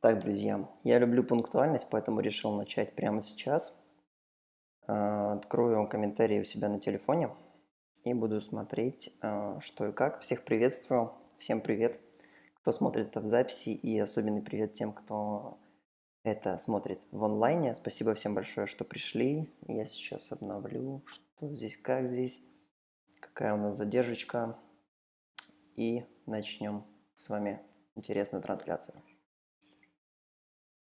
Так, друзья, я люблю пунктуальность, поэтому решил начать прямо сейчас. Открою комментарии у себя на телефоне и буду смотреть, что и как. Всех приветствую, всем привет, кто смотрит это в записи, и особенный привет тем, кто это смотрит в онлайне. Спасибо всем большое, что пришли. Я сейчас обновлю, что здесь, как здесь, какая у нас задержечка, и начнем с вами интересную трансляцию.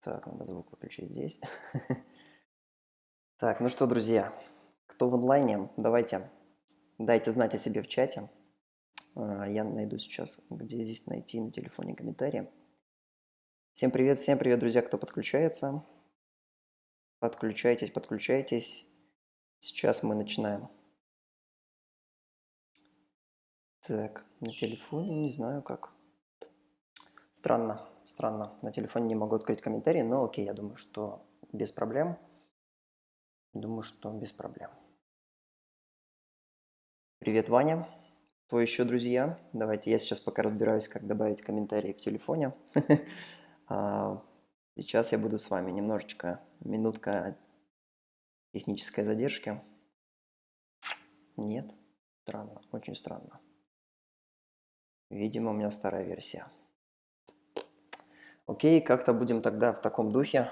Так, надо звук выключить здесь. Так, ну что, друзья, кто в онлайне, давайте, дайте знать о себе в чате. Я найду сейчас, где здесь найти на телефоне комментарии. Всем привет, друзья, кто подключается. Подключайтесь, подключайтесь. Сейчас мы начинаем. Так, на телефоне не знаю как. Странно. На телефоне не могу открыть комментарии, но окей, я думаю, что без проблем. Привет, Ваня. Кто еще, друзья? Давайте я сейчас пока разбираюсь, как добавить комментарии в телефоне. Сейчас я буду с вами. Немножечко, минутка технической задержки. Нет? Странно, очень странно. Видимо, у меня старая версия. Окей, как-то будем тогда в таком духе.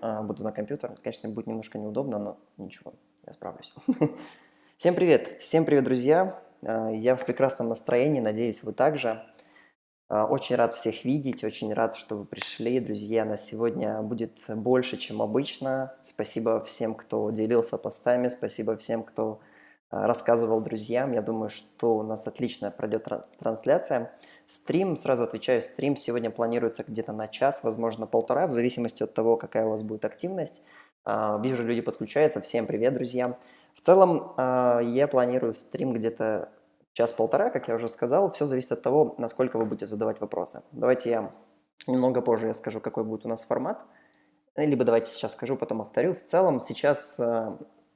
Буду на компьютер. Конечно, будет немножко неудобно, но ничего, я справлюсь. Всем привет, друзья. Я в прекрасном настроении, надеюсь, вы также. Очень рад всех видеть, очень рад, что вы пришли, друзья. На сегодня будет больше, чем обычно. Спасибо всем, кто делился постами, спасибо всем, кто рассказывал друзьям. Я думаю, что у нас отлично пройдет трансляция. Стрим, сразу отвечаю, стрим сегодня планируется где-то на час, возможно, полтора, в зависимости от того, какая у вас будет активность. Вижу, люди подключаются. Всем привет, друзья. В целом, я планирую стрим где-то час-полтора, как я уже сказал. Все зависит от того, насколько вы будете задавать вопросы. Давайте я немного позже я скажу, какой будет у нас формат. Либо давайте сейчас скажу, потом повторю. В целом, сейчас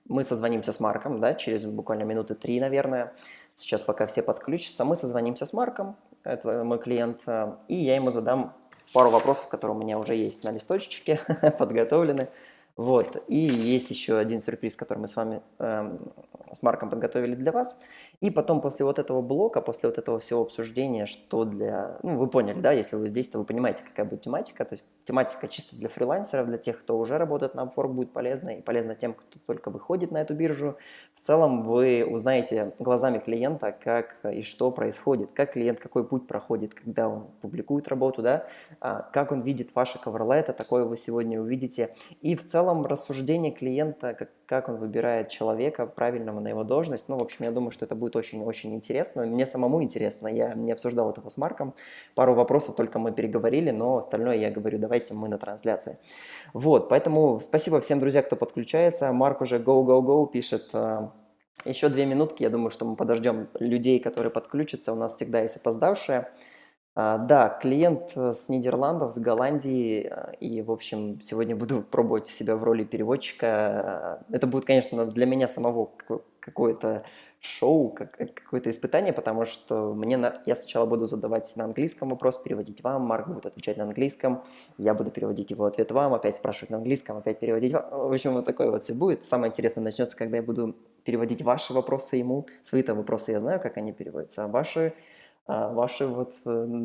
мы созвонимся с Марком, да, через буквально минуты 3, наверное. Сейчас пока все подключатся, мы созвонимся с Марком, это мой клиент, и я ему задам пару вопросов, которые у меня уже есть на листочке, подготовлены. Вот, и есть еще один сюрприз, который мы с вами, с Марком подготовили для вас. И потом после вот этого блока, после вот этого всего обсуждения, что для... Ну, вы поняли, да, если вы здесь, то вы понимаете, какая будет тематика. То есть тематика чисто для фрилансеров, для тех, кто уже работает на Upwork, будет полезна, и полезна тем, кто только выходит на эту биржу. В целом вы узнаете глазами клиента, как и что происходит, как клиент, какой путь проходит, когда он публикует работу, да, как он видит ваши coverletter, такое вы сегодня увидите. И в целом рассуждение клиента, как он выбирает человека правильного на его должность. Ну, в общем, я думаю, что это будет очень-очень интересно. Мне самому интересно, я не обсуждал этого с Марком. Пару вопросов только мы переговорили, но остальное я говорю, давайте мы на трансляции. Вот, поэтому спасибо всем, друзья, кто подключается. Марк уже go пишет. Еще 2 минутки, я думаю, что мы подождем людей, которые подключатся. У нас всегда есть опоздавшие. Да, клиент с Нидерландов, с Голландии, и, в общем, сегодня буду пробовать себя в роли переводчика. Это будет, конечно, для меня самого какое-то шоу, какое-то испытание, потому что я сначала буду задавать на английском вопрос, переводить вам, Марк будет отвечать на английском, я буду переводить его ответ вам, опять спрашивать на английском, опять переводить вам. В общем, вот такое вот все будет. Самое интересное начнется, когда я буду переводить ваши вопросы ему. Свои-то вопросы я знаю, как они переводятся, а ваши вот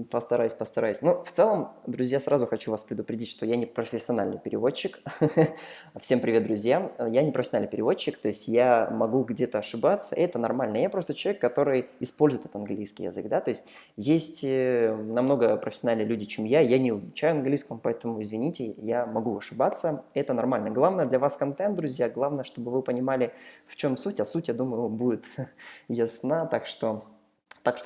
постараюсь. Ну, в целом, друзья, сразу хочу вас предупредить, что я не профессиональный переводчик. Всем привет, друзья. Я не профессиональный переводчик, то есть я могу где-то ошибаться, и это нормально. Я просто человек, который использует этот английский язык, да, то есть намного профессиональные люди, чем я не обучаю английскому, поэтому, извините, я могу ошибаться, это нормально. Главное для вас контент, друзья, главное, чтобы вы понимали, в чем суть, а суть, я думаю, будет ясна, так что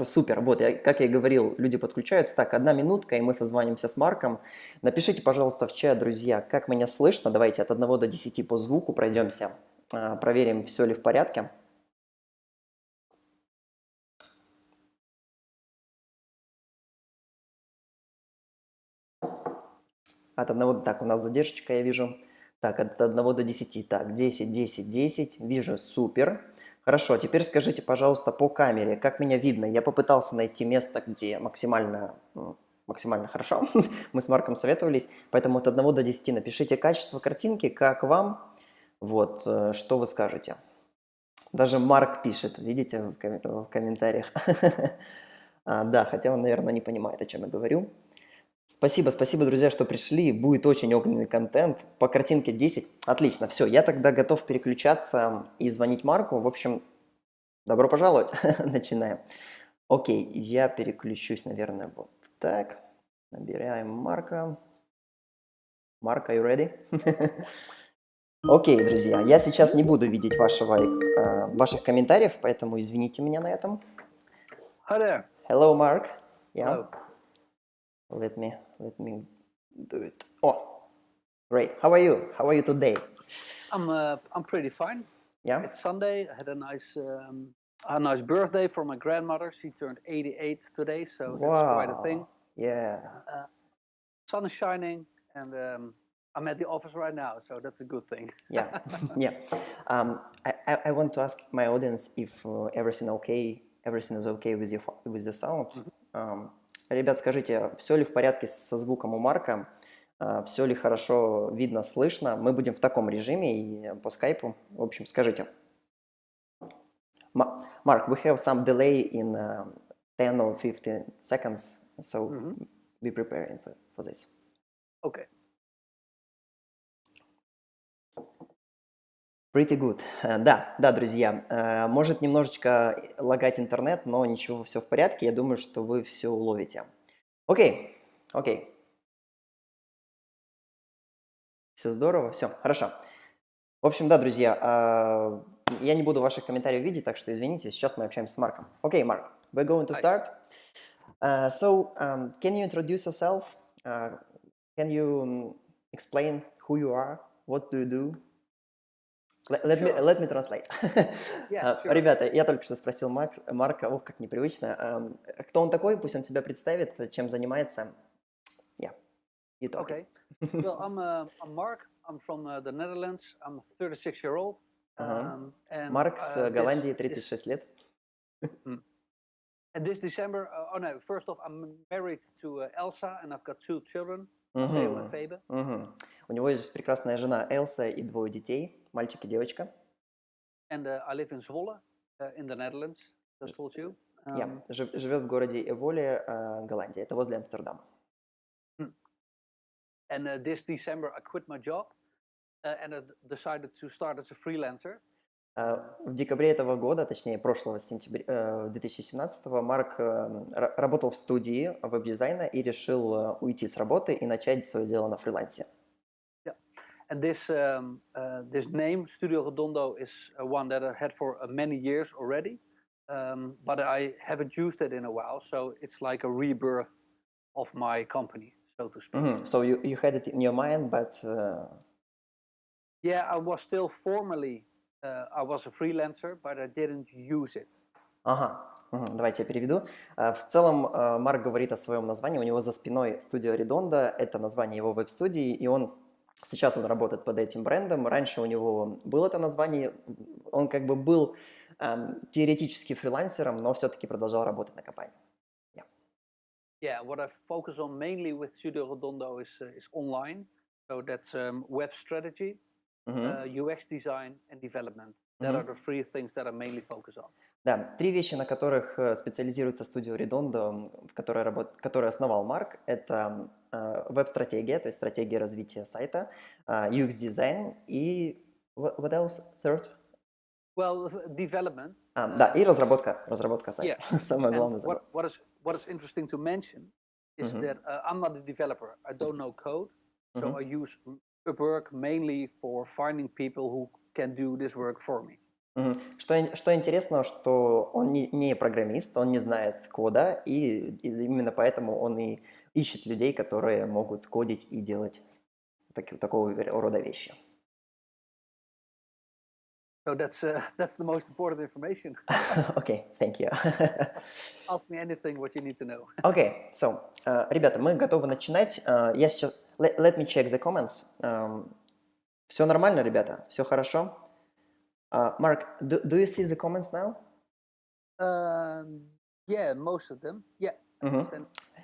супер. Вот, как я и говорил, люди подключаются. Так, 1 минутка, и мы созвонимся с Марком. Напишите, пожалуйста, в чат, друзья, как меня слышно. Давайте от 1 до 10 по звуку пройдемся. Проверим, все ли в порядке. Так, у нас задержка, я вижу. Так, от 1 до 10. Так, 10. Вижу, супер. Хорошо, теперь скажите, пожалуйста, по камере, как меня видно? Я попытался найти место, где максимально максимально хорошо. Мы с Марком советовались, поэтому от 1 до 10 напишите качество картинки, как вам, вот, что вы скажете. Даже Марк пишет, видите, в комментариях. Да, хотя он, наверное, не понимает, о чем я говорю. Спасибо, друзья, что пришли. Будет очень огненный контент. По картинке 10. Отлично, все, я тогда готов переключаться и звонить Марку. В общем, добро пожаловать. Начинаем. Окей, я переключусь, наверное, вот так. Набираем Марка. Марк, are you ready? Окей, друзья, я сейчас не буду видеть ваших комментариев, поэтому извините меня на этом. Hi there. Hello, Mark. Yeah. Hello. Let me do it. Oh, great. How are you? How are you today? I'm pretty fine. Yeah. It's Sunday. I had a nice birthday for my grandmother. She turned 88 today, so that's quite a thing. Yeah. Sun is shining, and I'm at the office right now, so that's a good thing. Yeah. Yeah. I want to ask my audience if everything is okay with the sound. Ребят, скажите, все ли в порядке со звуком у Марка? Все ли хорошо видно, слышно? Мы будем в таком режиме и по скайпу. В общем, скажите. Mark, we have some delay in 10 or 15 seconds, so be prepared for this. Okay. Pretty good. Да, друзья, может немножечко лагать интернет, но ничего, все в порядке. Я думаю, что вы все уловите. Окей. Все здорово, все, хорошо. В общем, да, друзья, я не буду ваших комментариев видеть, так что извините, сейчас мы общаемся с Марком. Окей, Марк, we're going to start. Can you introduce yourself? Can you explain who you are? What do you do? Let me translate. Yeah, sure. Ребята, я только что спросил Марка, ох, как непривычно. Кто он такой? Пусть он себя представит, чем занимается. Yeah, you talk. Okay. Well, I'm Mark. I'm from the Netherlands. I'm a 36-year-old. Марк с Голландии, 36 лет. And this December, first off, I'm married to Elsa, and I've got 2 children, Matteo and Febe. У него есть прекрасная жена Элса и 2 детей, мальчик и девочка. And I live in Zwolle, in the Netherlands, as I told you. Живет в городе Эволе, Голландия, это возле Амстердама. And this December, I quit my job and I decided to start as a freelancer. В декабре этого года, точнее прошлого сентября 2017-го, Марк работал в студии веб-дизайна и решил уйти с работы и начать свое дело на фрилансе. Yeah, and this name Studio Redondo is one that I had for many years already, but I haven't used it in a while, so it's like a rebirth of my company, so to speak. So you had it in your mind, but yeah, I was still formally. I was a freelancer, but I didn't use it. Давайте я переведу. В целом, Марк говорит о своем названии. У него за спиной студия Redondo, это название его веб-студии, и сейчас он работает под этим брендом. Раньше у него было это название, он как бы был теоретически фрилансером, но все-таки продолжал работать на компании. Yeah, what I focus on mainly with Studio Redondo is online, so that's web strategy. UX design and development. That are the 3 things that I mainly focus on. Да, 3 вещи, на которых специализируется студия Redondo, которую основал Марк, это веб-стратегия, то есть стратегия развития сайта, UX-дизайн и what else? Third? Well, development. Да, и разработка сайта. Yeah. Самое главное. What is interesting to mention is that I'm not a developer. I don't know code, so I use Upwork mainly for finding people who can do this work for me. Что интересно, что он не программист, он не знает кода, и именно поэтому он и ищет людей, которые могут кодить и делать такого рода вещи. So that's the most important information. Okay, thank you. Ask me anything what you need to know. Okay, so, ребята, мы готовы начинать. Я сейчас... Let me check the comments. Все нормально, ребята? Все хорошо? Mark, do you see the comments now? Yeah, most of them. Yeah.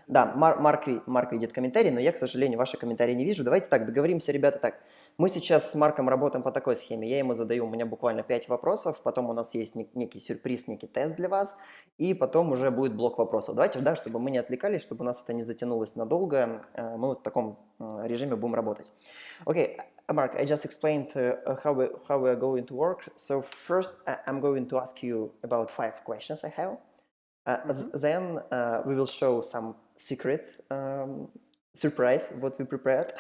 Да, Марк видит комментарии, но я, к сожалению, ваши комментарии не вижу. Давайте так, договоримся, ребята, так. Мы сейчас с Марком работаем по такой схеме. Я ему задаю, у меня буквально 5 вопросов, потом у нас есть некий сюрприз, некий тест для вас, и потом уже будет блок вопросов. Давайте, да, чтобы мы не отвлекались, чтобы у нас это не затянулось надолго, мы вот в таком режиме будем работать. Okay, Mark, I just explained how we are going to work. So first, I'm going to ask you about 5 questions I have. Then we will show some secret surprise what we prepared.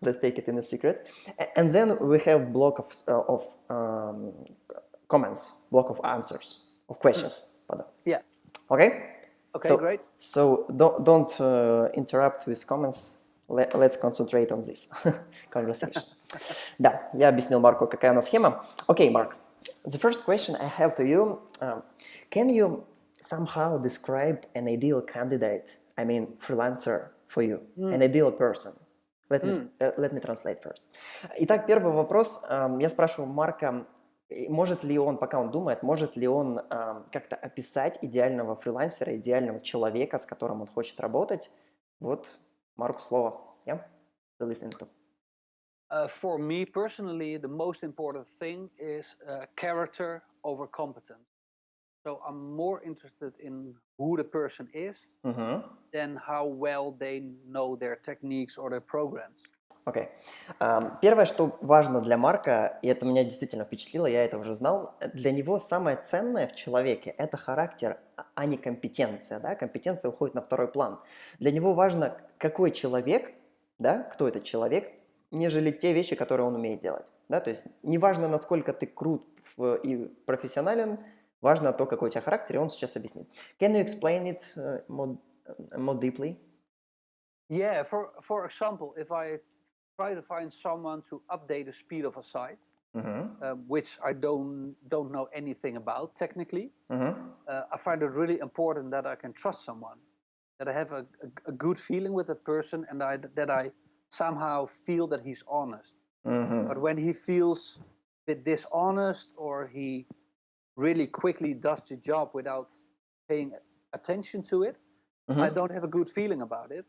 Let's take it in a secret. And then we have block of comments, block of answers, of questions. Yeah. Okay? Okay, So, great. So don't interrupt with comments. Let's concentrate on this conversation. Да, я объяснил Марку, какая у нас схема. Okay, Mark, the first question I have to you, can you somehow describe an ideal candidate, I mean freelancer for you, an ideal person? Let me translate first. Итак, первый вопрос. Я спрашиваю Марка, может ли он, пока он думает, может ли он как-то описать идеального фрилансера, идеального человека, с которым он хочет работать? Вот, Марку слово. Yeah? Listen to. For me personally, the most important thing is character over competence. So I'm more interested in who the person is than how well they know their techniques or their programs. Окей. Первое, что важно для Марка, и это меня действительно впечатлило, я это уже знал, для него самое ценное в человеке – это характер, а не компетенция. Да? Компетенция уходит на второй план. Для него важно, какой человек, да, кто этот человек, нежели те вещи, которые он умеет делать. Да? То есть неважно, насколько ты крут и профессионален, важно то, какой у тебя характер, и он сейчас объяснит. Can you explain it more deeply? Yeah, for example, if I try to find someone to update the speed of a site, which I don't know anything about technically, I find it really important that I can trust someone, that I have a good feeling with that person, and that I somehow feel that he's honest. But when he feels a bit dishonest, or he really quickly does the job without paying attention to it, I don't have a good feeling about it.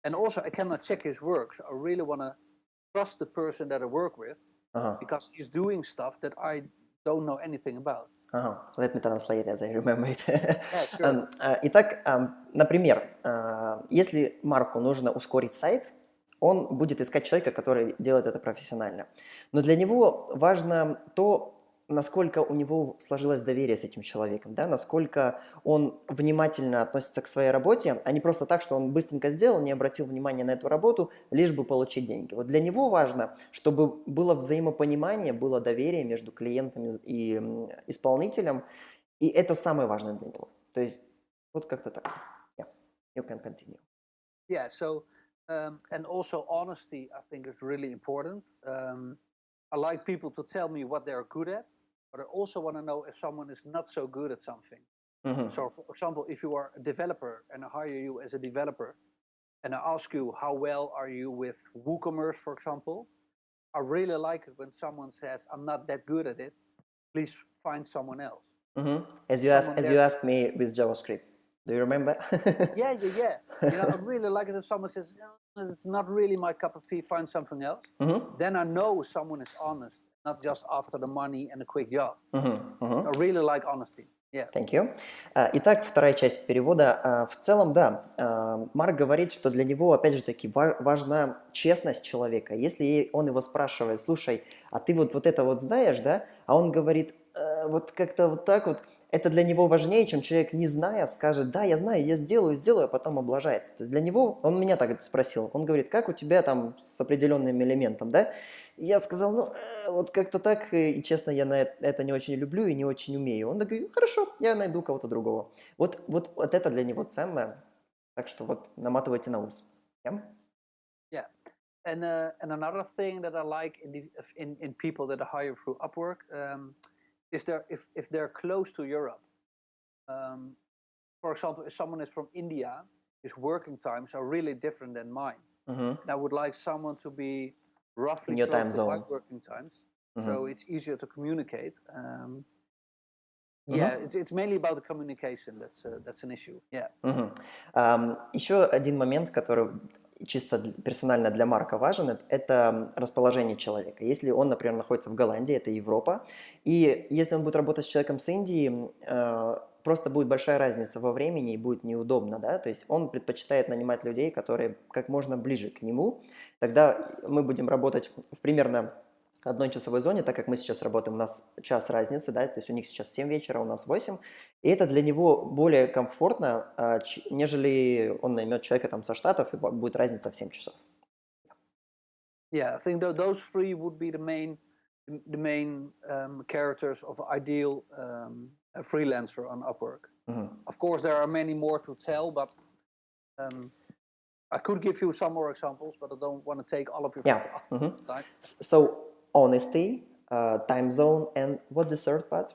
And also, I cannot check his work. So I really want to trust the person that I work with, because he's doing stuff that I don't know anything about. Let me translate as I remember it. Yeah, sure. Итак, например, если Марку нужно ускорить сайт, он будет искать человека, который делает это профессионально. Но для него важно то, насколько у него сложилось доверие с этим человеком, да, насколько он внимательно относится к своей работе, а не просто так, что он быстренько сделал, не обратил внимания на эту работу, лишь бы получить деньги. Вот для него важно, чтобы было взаимопонимание, было доверие между клиентом и исполнителем, и это самое важное для него. То есть вот как-то так. Yeah, you can continue. Yeah, so, and also honesty, I think, is really important. I like people to tell me what they're good at, but I also want to know if someone is not so good at something. So, for example, if you are a developer and I hire you as a developer, and I ask you how well are you with WooCommerce, for example, I really like it when someone says, I'm not that good at it, please find someone else. As you asked me with JavaScript. Do you remember? Yeah. You know, I really like it if someone says, no, it's not really my cup of tea, find something else. Then I know someone is honest, not just after the money and a quick job. I really like honesty. Yeah. Thank you. Итак, вторая часть перевода. В целом, да, Марк говорит, что для него, опять же таки, важна честность человека. Если он его спрашивает, слушай, а ты вот это вот знаешь, да? А он говорит, вот как-то вот так вот, это для него важнее, чем человек, не зная, скажет, да, я знаю, я сделаю, а потом облажается. То есть для него, он меня так спросил, он говорит, как у тебя там с определенным элементом, да? И я сказал, ну, вот как-то так, и честно, я на это не очень люблю и не очень умею. Он говорит, хорошо, я найду кого-то другого. Вот это для него ценно, так что вот наматывайте на ус. Yeah. And another thing that I like in people that I hire through Upwork is if they're close to Europe. For example, if someone is from India, his working times are really different than mine. And I would like someone to be roughly in your close time to zone. my working times, so it's easier to communicate. Yeah, it's mainly about the communication. That's an issue. Yeah. Еще один момент, который чисто персонально для Марка важен, это расположение человека. Если он, например, находится в Голландии, это Европа, и если он будет работать с человеком с Индии, просто будет большая разница во времени и будет неудобно, да, то есть он предпочитает нанимать людей, которые как можно ближе к нему, тогда мы будем работать в примерно одной часовой зоне, так как мы сейчас работаем, у нас час разницы, да, то есть у них сейчас 7 вечера, у нас 8, и это для него более комфортно, нежели он наймет человека там со Штатов, и будет разница в 7 часов. Yeah, I think those three would be the main characters of ideal a freelancer on Upwork. Of course, there are many more to tell, but I could give you some more examples, but I don't want to take all of your time. So, honesty, time zone, and what the third part?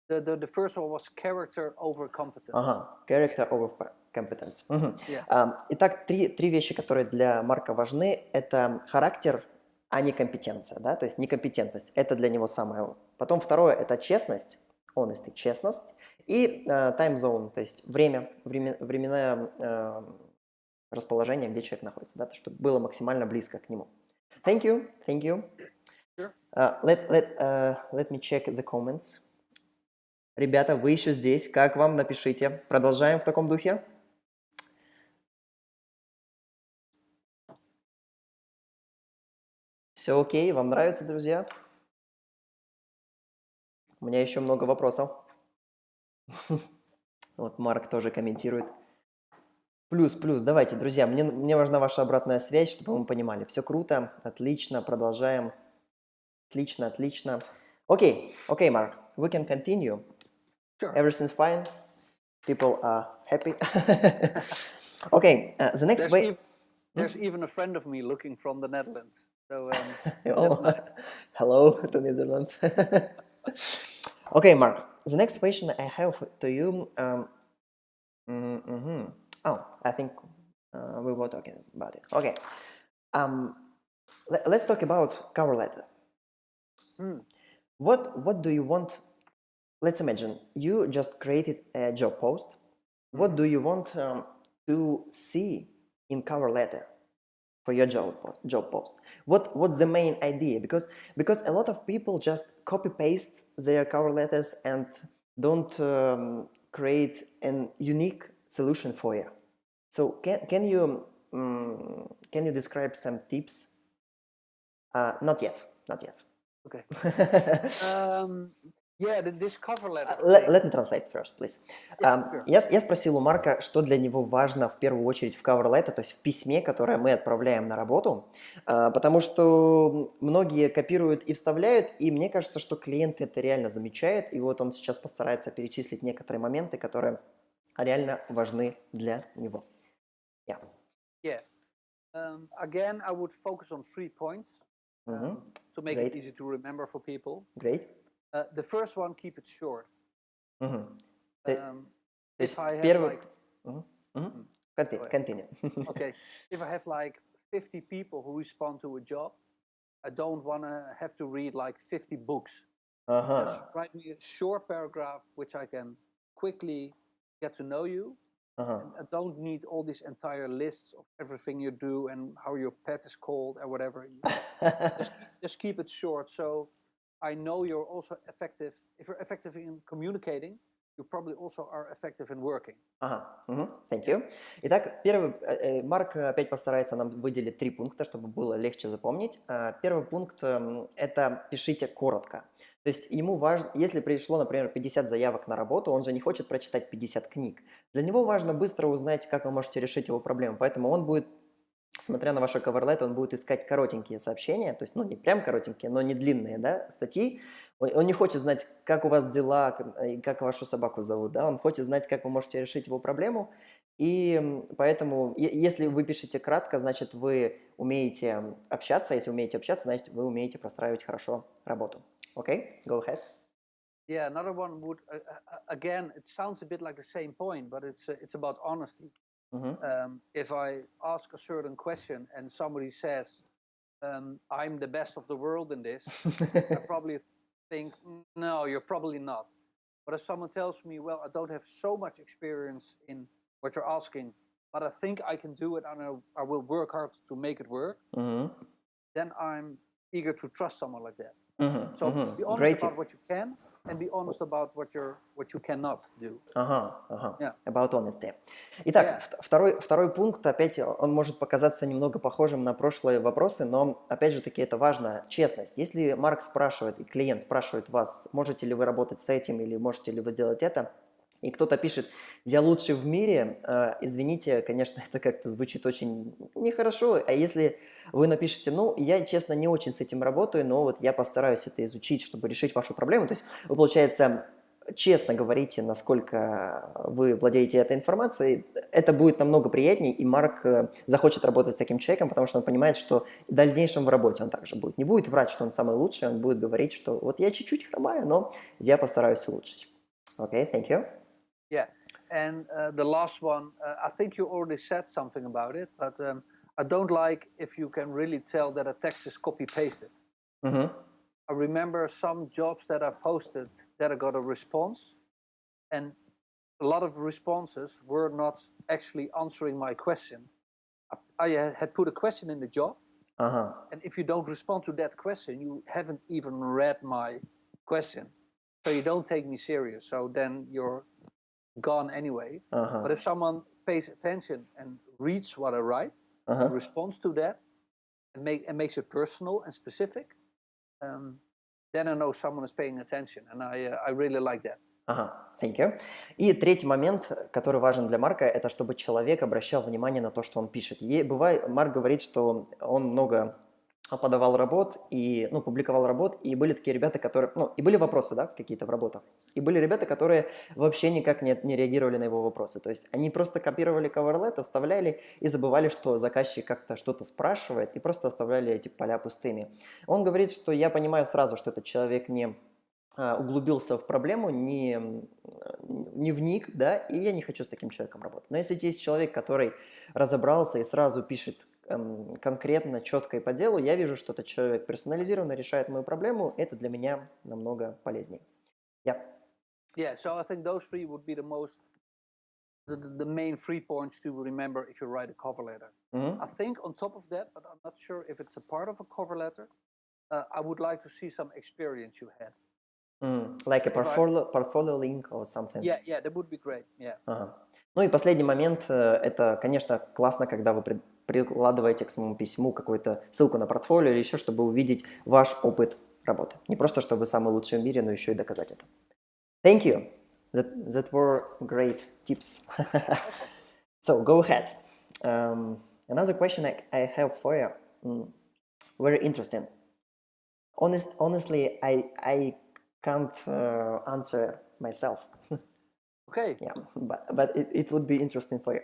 The first one was character over competence. Character over competence. Yeah. Итак, три вещи, которые для Марка важны, это характер, а не компетенция, да, то есть некомпетентность, это для него самое. Потом второе, это честность, honesty, честность, и time zone, то есть временное расположение, где человек находится, да, чтобы было максимально близко к нему. Thank you. Sure. Let me check the comments. Ребята, вы еще здесь, как вам? Напишите. Продолжаем в таком духе. Все окей, вам нравится, друзья? У меня еще много вопросов. Вот Марк тоже комментирует. Плюс, давайте, друзья, мне важна ваша обратная связь, чтобы мы понимали. Все круто, отлично, продолжаем. Отлично. Окей, Марк, we can continue. Sure. Everything's fine. People are happy. Okay, the next way. There's even a friend of me looking from the Netherlands. So Oh, that's nice. hello to Netherlands. Okay, Mark. The next question I have to you. Oh, I think we were talking about it. Okay. Let's talk about cover letter. What do you want? Let's imagine you just created a job post. What do you want to see in cover letter for your job post? What's the main idea? Because a lot of people just copy paste their cover letters and don't create an unique solution for you. So can you describe some tips? Not yet. Okay. Yeah, this cover letter. Let me translate first, please. Sure. Я спросил у Марка, что для него важно в первую очередь в cover letter, то есть в письме, которое мы отправляем на работу, потому что многие копируют и вставляют, и мне кажется, что клиент это реально замечает, и вот он сейчас постарается перечислить некоторые моменты, которые реально важны для него. Yeah. Again, I would focus on 3 points to make it easy to remember for people. Great. The first one, keep it short. If I have Первый... like... Continue. Okay. If I have like 50 people who respond to a job, I don't want to have to read like 50 books. Just write me a short paragraph which I can quickly get to know you. And I don't need all these entire lists of everything you do and how your pet is called or whatever. Just keep it short. So I know you're also effective. If you're effective in communicating, you probably also are effective in working. Thank you. Итак, Марк опять постарается нам выделить 3 пункта, чтобы было легче запомнить. Первый пункт – это пишите коротко. То есть ему важно, если пришло, например, 50 заявок на работу, он же не хочет прочитать 50 книг. Для него важно быстро узнать, как вы можете решить его проблему. Поэтому он будет, смотря на ваше coverlet, он будет искать коротенькие сообщения, то есть, не прям коротенькие, но не длинные, да, статьи. Он не хочет знать, как у вас дела, как вашу собаку зовут, да, он хочет знать, как вы можете решить его проблему. И поэтому, если вы пишете кратко, значит, вы умеете общаться. Если умеете общаться, значит, вы умеете простраивать хорошо работу. Okay, go ahead. Yeah, another one would, again, it sounds a bit like the same point, but it's about honesty. If I ask a certain question and somebody says, I'm the best of the world in this, I probably think, no, you're probably not. But if someone tells me, well, I don't have so much experience in what you're asking, but I think I can do it and I will work hard to make it work, then I'm eager to trust someone like that. So be honest Great about tip. what you can and be honest about what you cannot do. Yeah. About honesty. Итак, Yeah. второй пункт, опять, он может показаться немного похожим на прошлые вопросы, но, опять же таки, это важно, честность. Если Марк спрашивает, и клиент спрашивает вас, можете ли вы работать с этим или можете ли вы делать это, и кто-то пишет, я лучший в мире, извините, конечно, это как-то звучит очень нехорошо, а если вы напишете, ну, я, честно, не очень с этим работаю, но вот я постараюсь это изучить, чтобы решить вашу проблему, то есть вы, получается, честно говорите, насколько вы владеете этой информацией, это будет намного приятнее, и Марк захочет работать с таким человеком, потому что он понимает, что в дальнейшем в работе он также будет. Не будет врать, что он самый лучший, он будет говорить, что вот я чуть-чуть хромаю, но я постараюсь улучшить. Okay, thank you. Yeah, and the last one, I think you already said something about it, but I don't like if you can really tell that a text is copy-pasted. I remember some jobs that I posted that I got a response, and a lot of responses were not actually answering my question. I had put a question in the job, and if you don't respond to that question, you haven't even read my question. So you don't take me serious, so then you're gone anyway. But if someone pays attention and reads what I write and responds to that and makes it personal and specific, then I know someone is paying attention, and I really like that. Thank you. И третий момент, который важен для Марка, это чтобы человек обращал внимание на то, что он пишет. Марк говорит, что он много подавал работ и, публиковал работ, и были такие ребята, которые, и были вопросы, да, какие-то в работах, и были ребята, которые вообще никак не реагировали на его вопросы, то есть они просто копировали coverletter, вставляли и забывали, что заказчик как-то что-то спрашивает, и просто оставляли эти поля пустыми. Он говорит, что я понимаю сразу, что этот человек не углубился в проблему, не вник, да, и я не хочу с таким человеком работать. Но если есть человек, который разобрался и сразу пишет конкретно, четко и по делу, я вижу, что этот человек персонализированно решает мою проблему, это для меня намного полезнее. Yeah, so I think those three would be the main 3 points to remember if you write a cover letter. I think on top of that, but I'm not sure if it's a part of a cover letter, I would like to see some experience you had. Like a portfolio link or something. Yeah, that would be great. Yeah. Ну и последний момент, это, конечно, классно, когда вы прикладываете к своему письму какую-то ссылку на портфолио или еще, чтобы увидеть ваш опыт работы. Не просто, чтобы вы самый лучший в мире, но еще и доказать это. Thank you. That were great tips. So, go ahead. Another question I have for you. Very interesting. Honestly, I can't answer myself. Okay. Yeah, but it would be interesting for you.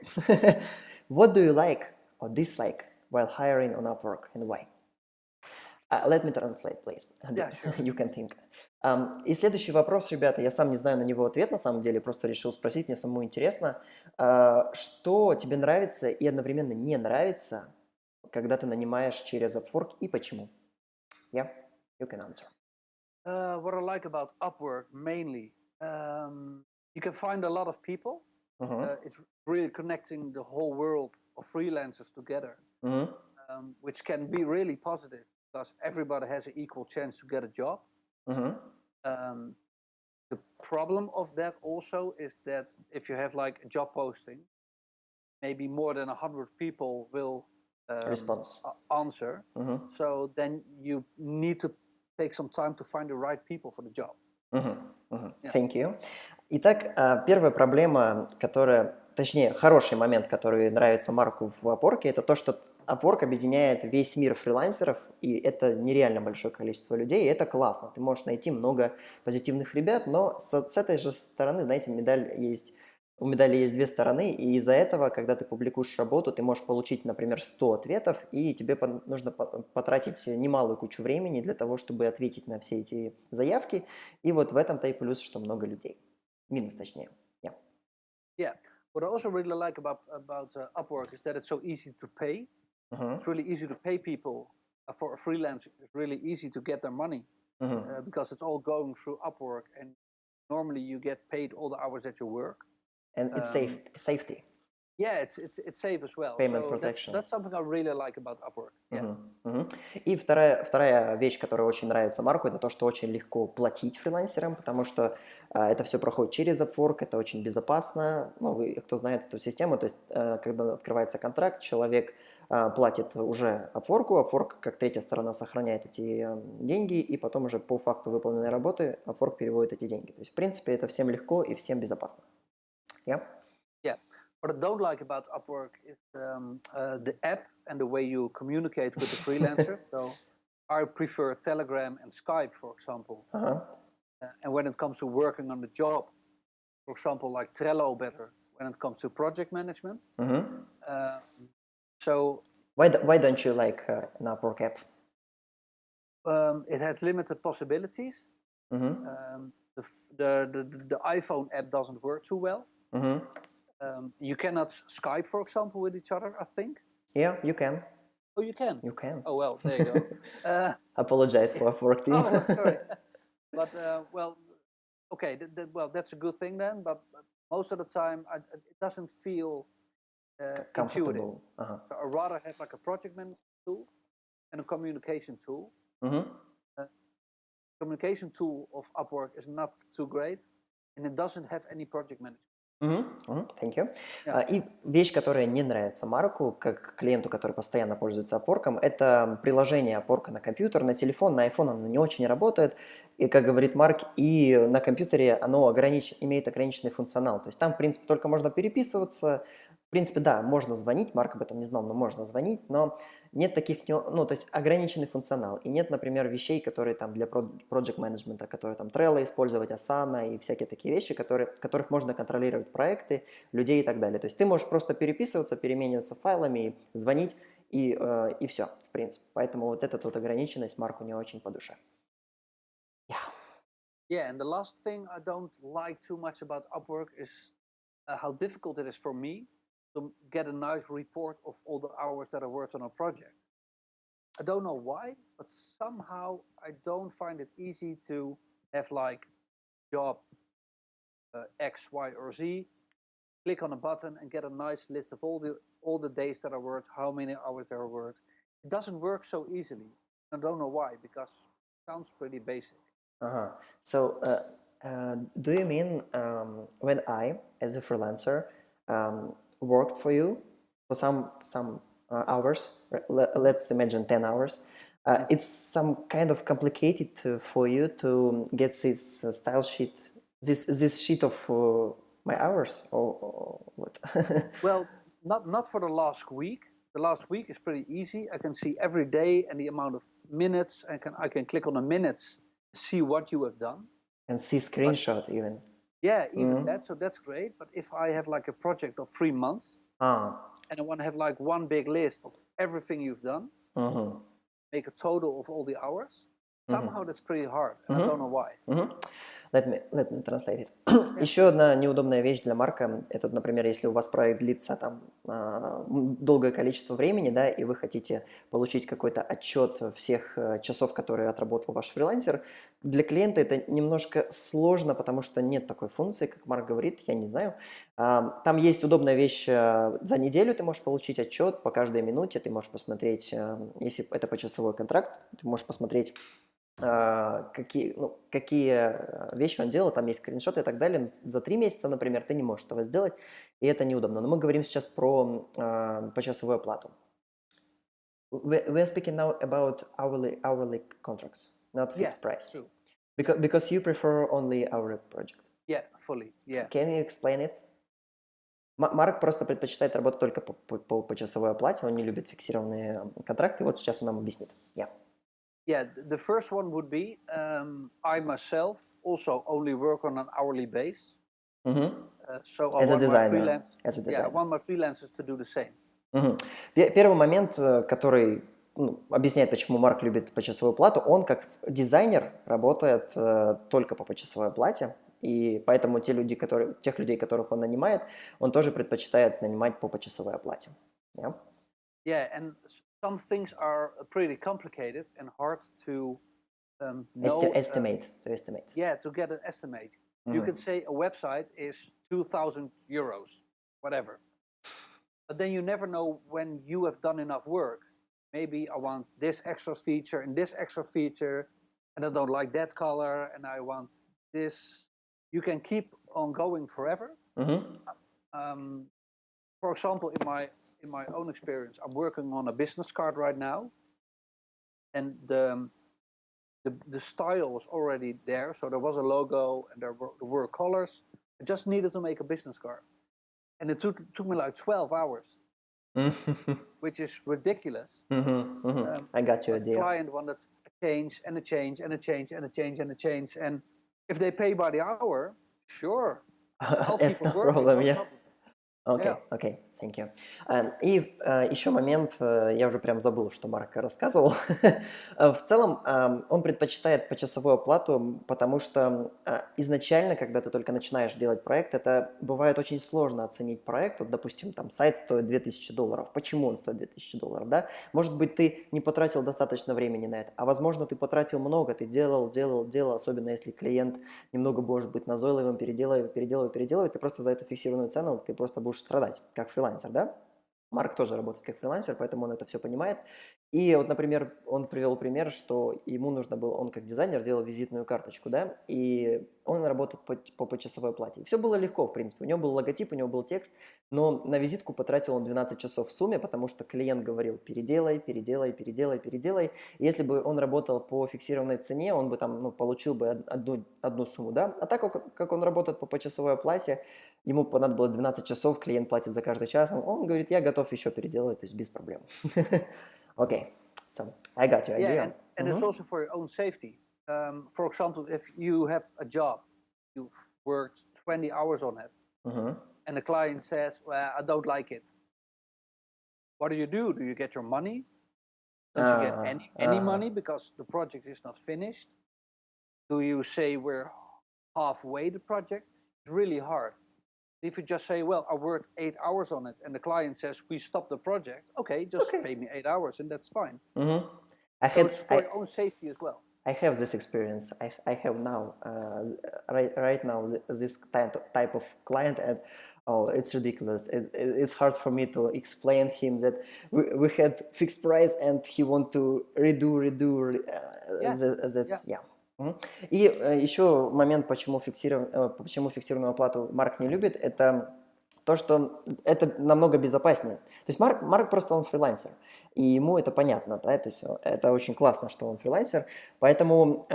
What do you like or dislike while hiring on Upwork and why? Let me translate, please. Yeah, sure. You can think. И следующий вопрос, ребята, я сам не знаю на него ответ, на самом деле, просто решил спросить, мне самому интересно. Что тебе нравится и одновременно не нравится, когда ты нанимаешь через Upwork, и почему? Yeah, you can answer. What I like about Upwork mainly, you can find a lot of people. It's really connecting the whole world of freelancers together, which can be really positive because everybody has an equal chance to get a job. The problem of that also is that if you have like a job posting, maybe more than 100 people will answer. So then you need to take some time to find the right people for the job. Thank you. Итак, первая проблема, хороший момент, который нравится Марку в Upwork, это то, что Upwork объединяет весь мир фрилансеров, и это нереально большое количество людей, и это классно. Ты можешь найти много позитивных ребят, но с этой же стороны, знаете, у медали есть две стороны, и из-за этого, когда ты публикуешь работу, ты можешь получить, например, 100 ответов, и тебе нужно потратить немалую кучу времени для того, чтобы ответить на все эти заявки, и вот в этом-то и плюс, что много людей. Минус, точнее. Yeah. What I also really like about Upwork is that it's so easy to pay. It's really easy to pay people. For a freelancer, it's really easy to get their money because it's all going through Upwork, and normally you get paid all the hours that you work. And it's safety, Yeah, it's safe as well. payment So protection. that's something I really like about Upwork. Yeah. Мгм. И вторая вещь, которая очень нравится Марку, это то, что очень легко платить фрилансерам, потому что это все проходит через Upwork, это очень безопасно. Ну, кто знает эту систему, то есть когда открывается контракт, человек платит уже Upwork как третья сторона сохраняет эти деньги, и потом уже по факту выполненной работы Upwork переводит эти деньги. То есть, в принципе, это всем легко и всем безопасно. Yeah? Yeah. What I don't like about Upwork is the app and the way you communicate with the freelancers. So I prefer Telegram and Skype, for example. Uh-huh. And when it comes to working on the job, for example, like Trello better when it comes to project management. So Why don't you like an Upwork app? it has limited possibilities. The iPhone app doesn't work too well. You cannot Skype, for example, with each other, I think. Yeah, you can. Oh, you can? You can. Oh, well, there you go. Apologize for Upwork team. Oh, sorry. But, well, okay, well, that's a good thing then, but most of the time it doesn't feel Comfortable. intuitive. So I'd rather have like a project management tool and a communication tool. Communication tool of Upwork is not too great, and it doesn't have any project management. Thank you. Yeah. И вещь, которая не нравится Марку, как клиенту, который постоянно пользуется Upwork, это приложение Upwork на компьютер, на телефон, на iPhone оно не очень работает. И, как говорит Марк, и на компьютере оно имеет ограниченный функционал. То есть там, в принципе, только можно переписываться. В принципе, да, можно звонить, Марк об этом не знал, но можно звонить, но нет таких, ну, то есть ограниченный функционал. И нет, например, вещей, которые там для project management, которые там Trello использовать, Asana и всякие такие вещи, которых можно контролировать проекты, людей и так далее. То есть ты можешь просто переписываться, перемениваться файлами, звонить и все, в принципе. Поэтому вот эта вот ограниченность Марку не очень по душе. Yeah, and the last thing I don't like too much about Upwork is how difficult it is for me to get a nice report of all the hours that I worked on a project. I don't know why, but somehow I don't find it easy to have like job X, Y, or Z, click on a button and get a nice list of all the days that I worked, how many hours there I worked. It doesn't work so easily. I don't know why, because it sounds pretty basic. So, do you mean when I, as a freelancer, worked for you for some hours, let's imagine 10 hours, it's some kind of complicated for you to get this style sheet, this sheet of my hours, or what? Well, not for the last week. The last week is pretty easy. I can see every day and the amount of minutes. I can click on the minutes, see what you have done. And see screenshot even. Yeah, even that. So that's great. But if I have like a project of 3 months and I want to have like one big list of everything you've done, make a total of all the hours, somehow that's pretty hard. And I don't know why. Let me translate it. Еще одна неудобная вещь для Марка, это, например, если у вас проект длится там долгое количество времени, да, и вы хотите получить какой-то отчет всех часов, которые отработал ваш фрилансер, для клиента это немножко сложно, потому что нет такой функции, как Марк говорит, я не знаю. Там есть удобная вещь, за неделю ты можешь получить отчет по каждой минуте, ты можешь посмотреть, если это почасовой контракт, ты можешь посмотреть, какие вещи он делал, там есть скриншоты и так далее. За 3 месяца, например, ты не можешь этого сделать, и это неудобно. Но мы говорим сейчас про почасовую оплату. We are speaking now about hourly contracts, not fixed price. True. Because you prefer only hourly project. Yeah, fully. Yeah. Can you explain it? Марк просто предпочитает работать только по почасовой оплате, он не любит фиксированные контракты. Вот сейчас он нам объяснит. Yeah, the first one would be I myself also only work on an hourly base. So I want I want my freelancers to do the same. Первый момент, который объясняет, почему Марк любит почасовую плату, он как дизайнер работает только по почасовой оплате, и поэтому тех людей, которых он нанимает, он тоже предпочитает нанимать по почасовой оплате. Yeah, and some things are pretty complicated and hard to know. Estimate. Yeah, to get an estimate. You can say a website is 2,000 euros, whatever. But then you never know when you have done enough work. Maybe I want this extra feature and this extra feature, and I don't like that color, and I want this. You can keep on going forever. For example, in my own experience, I'm working on a business card right now, and the style was already there. So there was a logo and there were colors. I just needed to make a business card. And it took me like 12 hours, which is ridiculous. I got your But the idea. client wanted a change and a change and a change and a change and a change. And if they pay by the hour, sure, I'll keep It's on no working, problem, no yeah. problem. Окей, Yeah. окей, thank you. И еще момент, я уже прям забыл, что Марк рассказывал. В целом, он предпочитает почасовую оплату, потому что изначально, когда ты только начинаешь делать проект, это бывает очень сложно оценить проект. Вот, допустим, там сайт стоит $2000. Почему он стоит $2000, да? Может быть, ты не потратил достаточно времени на это, а возможно, ты потратил много, ты делал, особенно если клиент немного может быть назойливым, переделывай, ты просто за эту фиксированную цену, ты просто будешь страдать, как фрилансер, да? Марк тоже работает как фрилансер, поэтому он это все понимает. И вот, например, он привел пример, что ему нужно было, он как дизайнер делал визитную карточку, да, и он работает по почасовой плате. И все было легко, в принципе. У него был логотип, у него был текст, но на визитку потратил он 12 часов в сумме, потому что клиент говорил переделай. И если бы он работал по фиксированной цене, он бы там, получил бы одну сумму, да. А так как он работает по почасовой оплате, ему понадобилось 12 часов, клиент платит за каждый час, он говорит, я готов еще переделать, то есть без проблем. Okay, so I got your idea. And it's also for your own safety. For example, if you have a job, you've worked 20 hours on it, and the client says, well, I don't like it. What do? Do you get your money? Don't you get any money because the project is not finished? Do you say we're halfway the project? It's really hard. If you just say, well, I worked 8 hours on it, and the client says, we stop the project, okay, just pay me 8 hours, and that's fine. So it's for your own safety as well. I have this experience. I have now, right now, this type of client, and it's ridiculous. It's hard for me to explain him that we had fixed price, and he want to redo. Yeah. И еще момент, почему фиксированную оплату Марк не любит, это то, что это намного безопаснее. То есть Марк просто он фрилансер, и ему это понятно, да, это очень классно, что он фрилансер, поэтому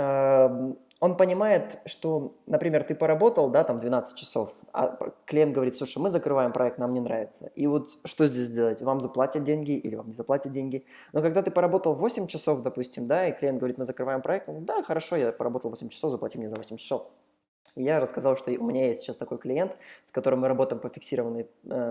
он понимает, что, например, ты поработал, да, там 12 часов, а клиент говорит, слушай, мы закрываем проект, нам не нравится. И вот что здесь делать? Вам заплатят деньги или вам не заплатят деньги? Но когда ты поработал 8 часов, допустим, да, и клиент говорит, мы закрываем проект, да, хорошо, я поработал 8 часов, заплати мне за 8 часов. И я рассказал, что у меня есть сейчас такой клиент, с которым мы работаем по фиксированной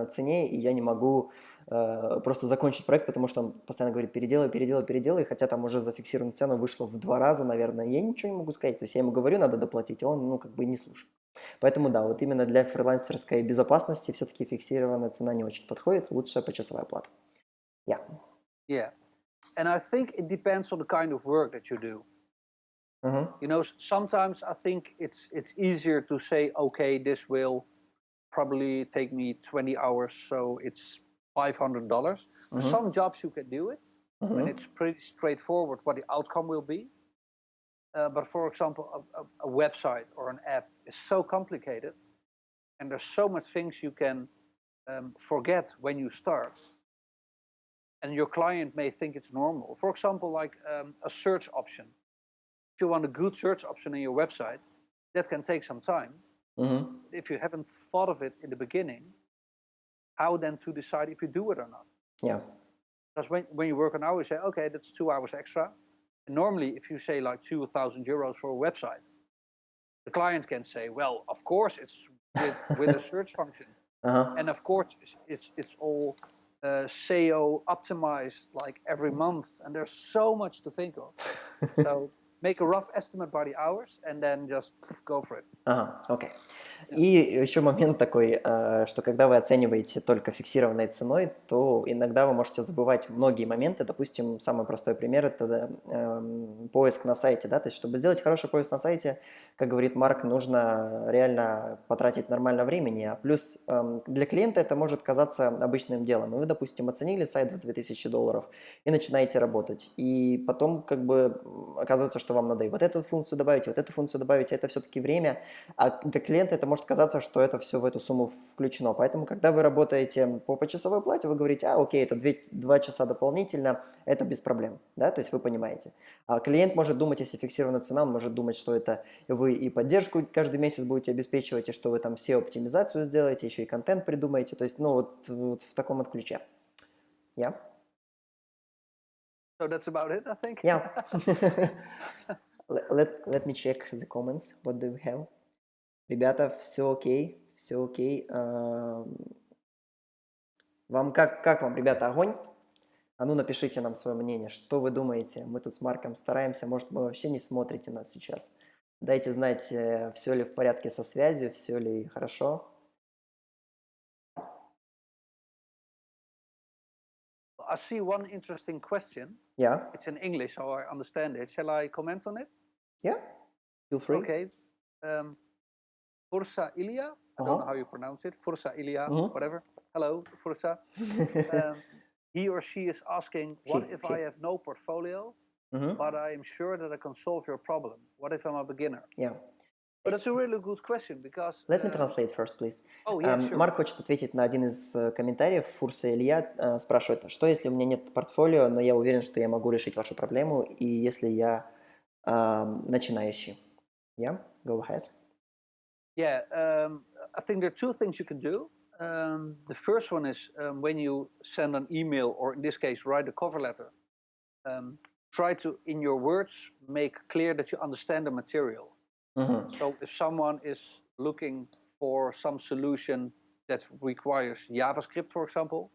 цене, и я не могу просто закончить проект, потому что он постоянно говорит переделай, хотя там уже за фиксированную цену вышло в 2 раза, наверное, я ничего не могу сказать. То есть я ему говорю, надо доплатить, а он, как бы не слушает. Поэтому да, вот именно для фрилансерской безопасности все-таки фиксированная цена не очень подходит, лучше почасовая оплата. Yeah. And I think it depends on the kind of work that you do. You know, sometimes I think it's easier to say, okay, this will probably take me 20 hours, so it's $500. For some jobs you can do it, and it's pretty straightforward what the outcome will be. But for example, a website or an app is so complicated, and there's so much things you can forget when you start. And your client may think it's normal. For example, like a search option. If you want a good search option on your website, that can take some time. If you haven't thought of it in the beginning, how then to decide if you do it or not? Yeah. Because when you work an hour, you say, okay, that's 2 hours extra. And normally, if you say like 2,000 euros for a website, the client can say, well, of course, it's with a search function. And of course, it's all SEO optimized like every month. And there's so much to think of. So make a rough estimate by the hours and then just go for it. Окей. И еще момент такой, что когда вы оцениваете только фиксированной ценой, то иногда вы можете забывать многие моменты. Допустим, самый простой пример – это поиск на сайте. Да? То есть, чтобы сделать хороший поиск на сайте, как говорит Марк, нужно реально потратить нормально времени, а плюс для клиента это может казаться обычным делом. И вы, допустим, оценили сайт в $2000 и начинаете работать, и потом как бы оказывается, что вам надо и вот эту функцию добавить, и вот эту функцию добавить, а это все-таки время, а для клиента это может казаться, что это все в эту сумму включено. Поэтому, когда вы работаете по почасовой плате, вы говорите, окей, это 2 часа дополнительно, это без проблем, да, то есть вы понимаете. А клиент может думать, если фиксированная цена, он может думать, что это вы и поддержку каждый месяц будете обеспечивать, и что вы там все оптимизацию сделаете, еще и контент придумаете, то есть, ну, вот в таком вот ключе. Yeah? So that's about it, I think. Yeah. Let me check the comments. What do we have? Ребята, все окей, все окей. Вам как вам, ребята, огонь? А ну напишите нам свое мнение, что вы думаете. Мы тут с Марком стараемся, может, вы вообще не смотрите нас сейчас. Дайте знать, все ли в порядке со связью, все ли хорошо. I see one interesting question. Yeah, It's in English, so I understand it. Shall I comment on it? yeah, feel free. Okay. Fursa Ilya. I don't know how you pronounce it. Fursa Ilya, whatever. Hello, Fursa. He or she is asking, what if I have no portfolio, but I am sure that I can solve your problem? What if I'm a beginner? Yeah. But that's a really good question because... Let me translate first, please. Oh, yeah, sure. Марк хочет ответить на один из комментариев. Фурса Илья спрашивает, что если у меня нет портфолио, но я уверен, что я могу решить вашу проблему, и если я начинающий? Yeah, go ahead. Yeah, I think there are two things you can do. The first one is when you send an email, or in this case, write a cover letter, try to, in your words, make clear that you understand the material. So if someone is looking for some solution that requires JavaScript, for example,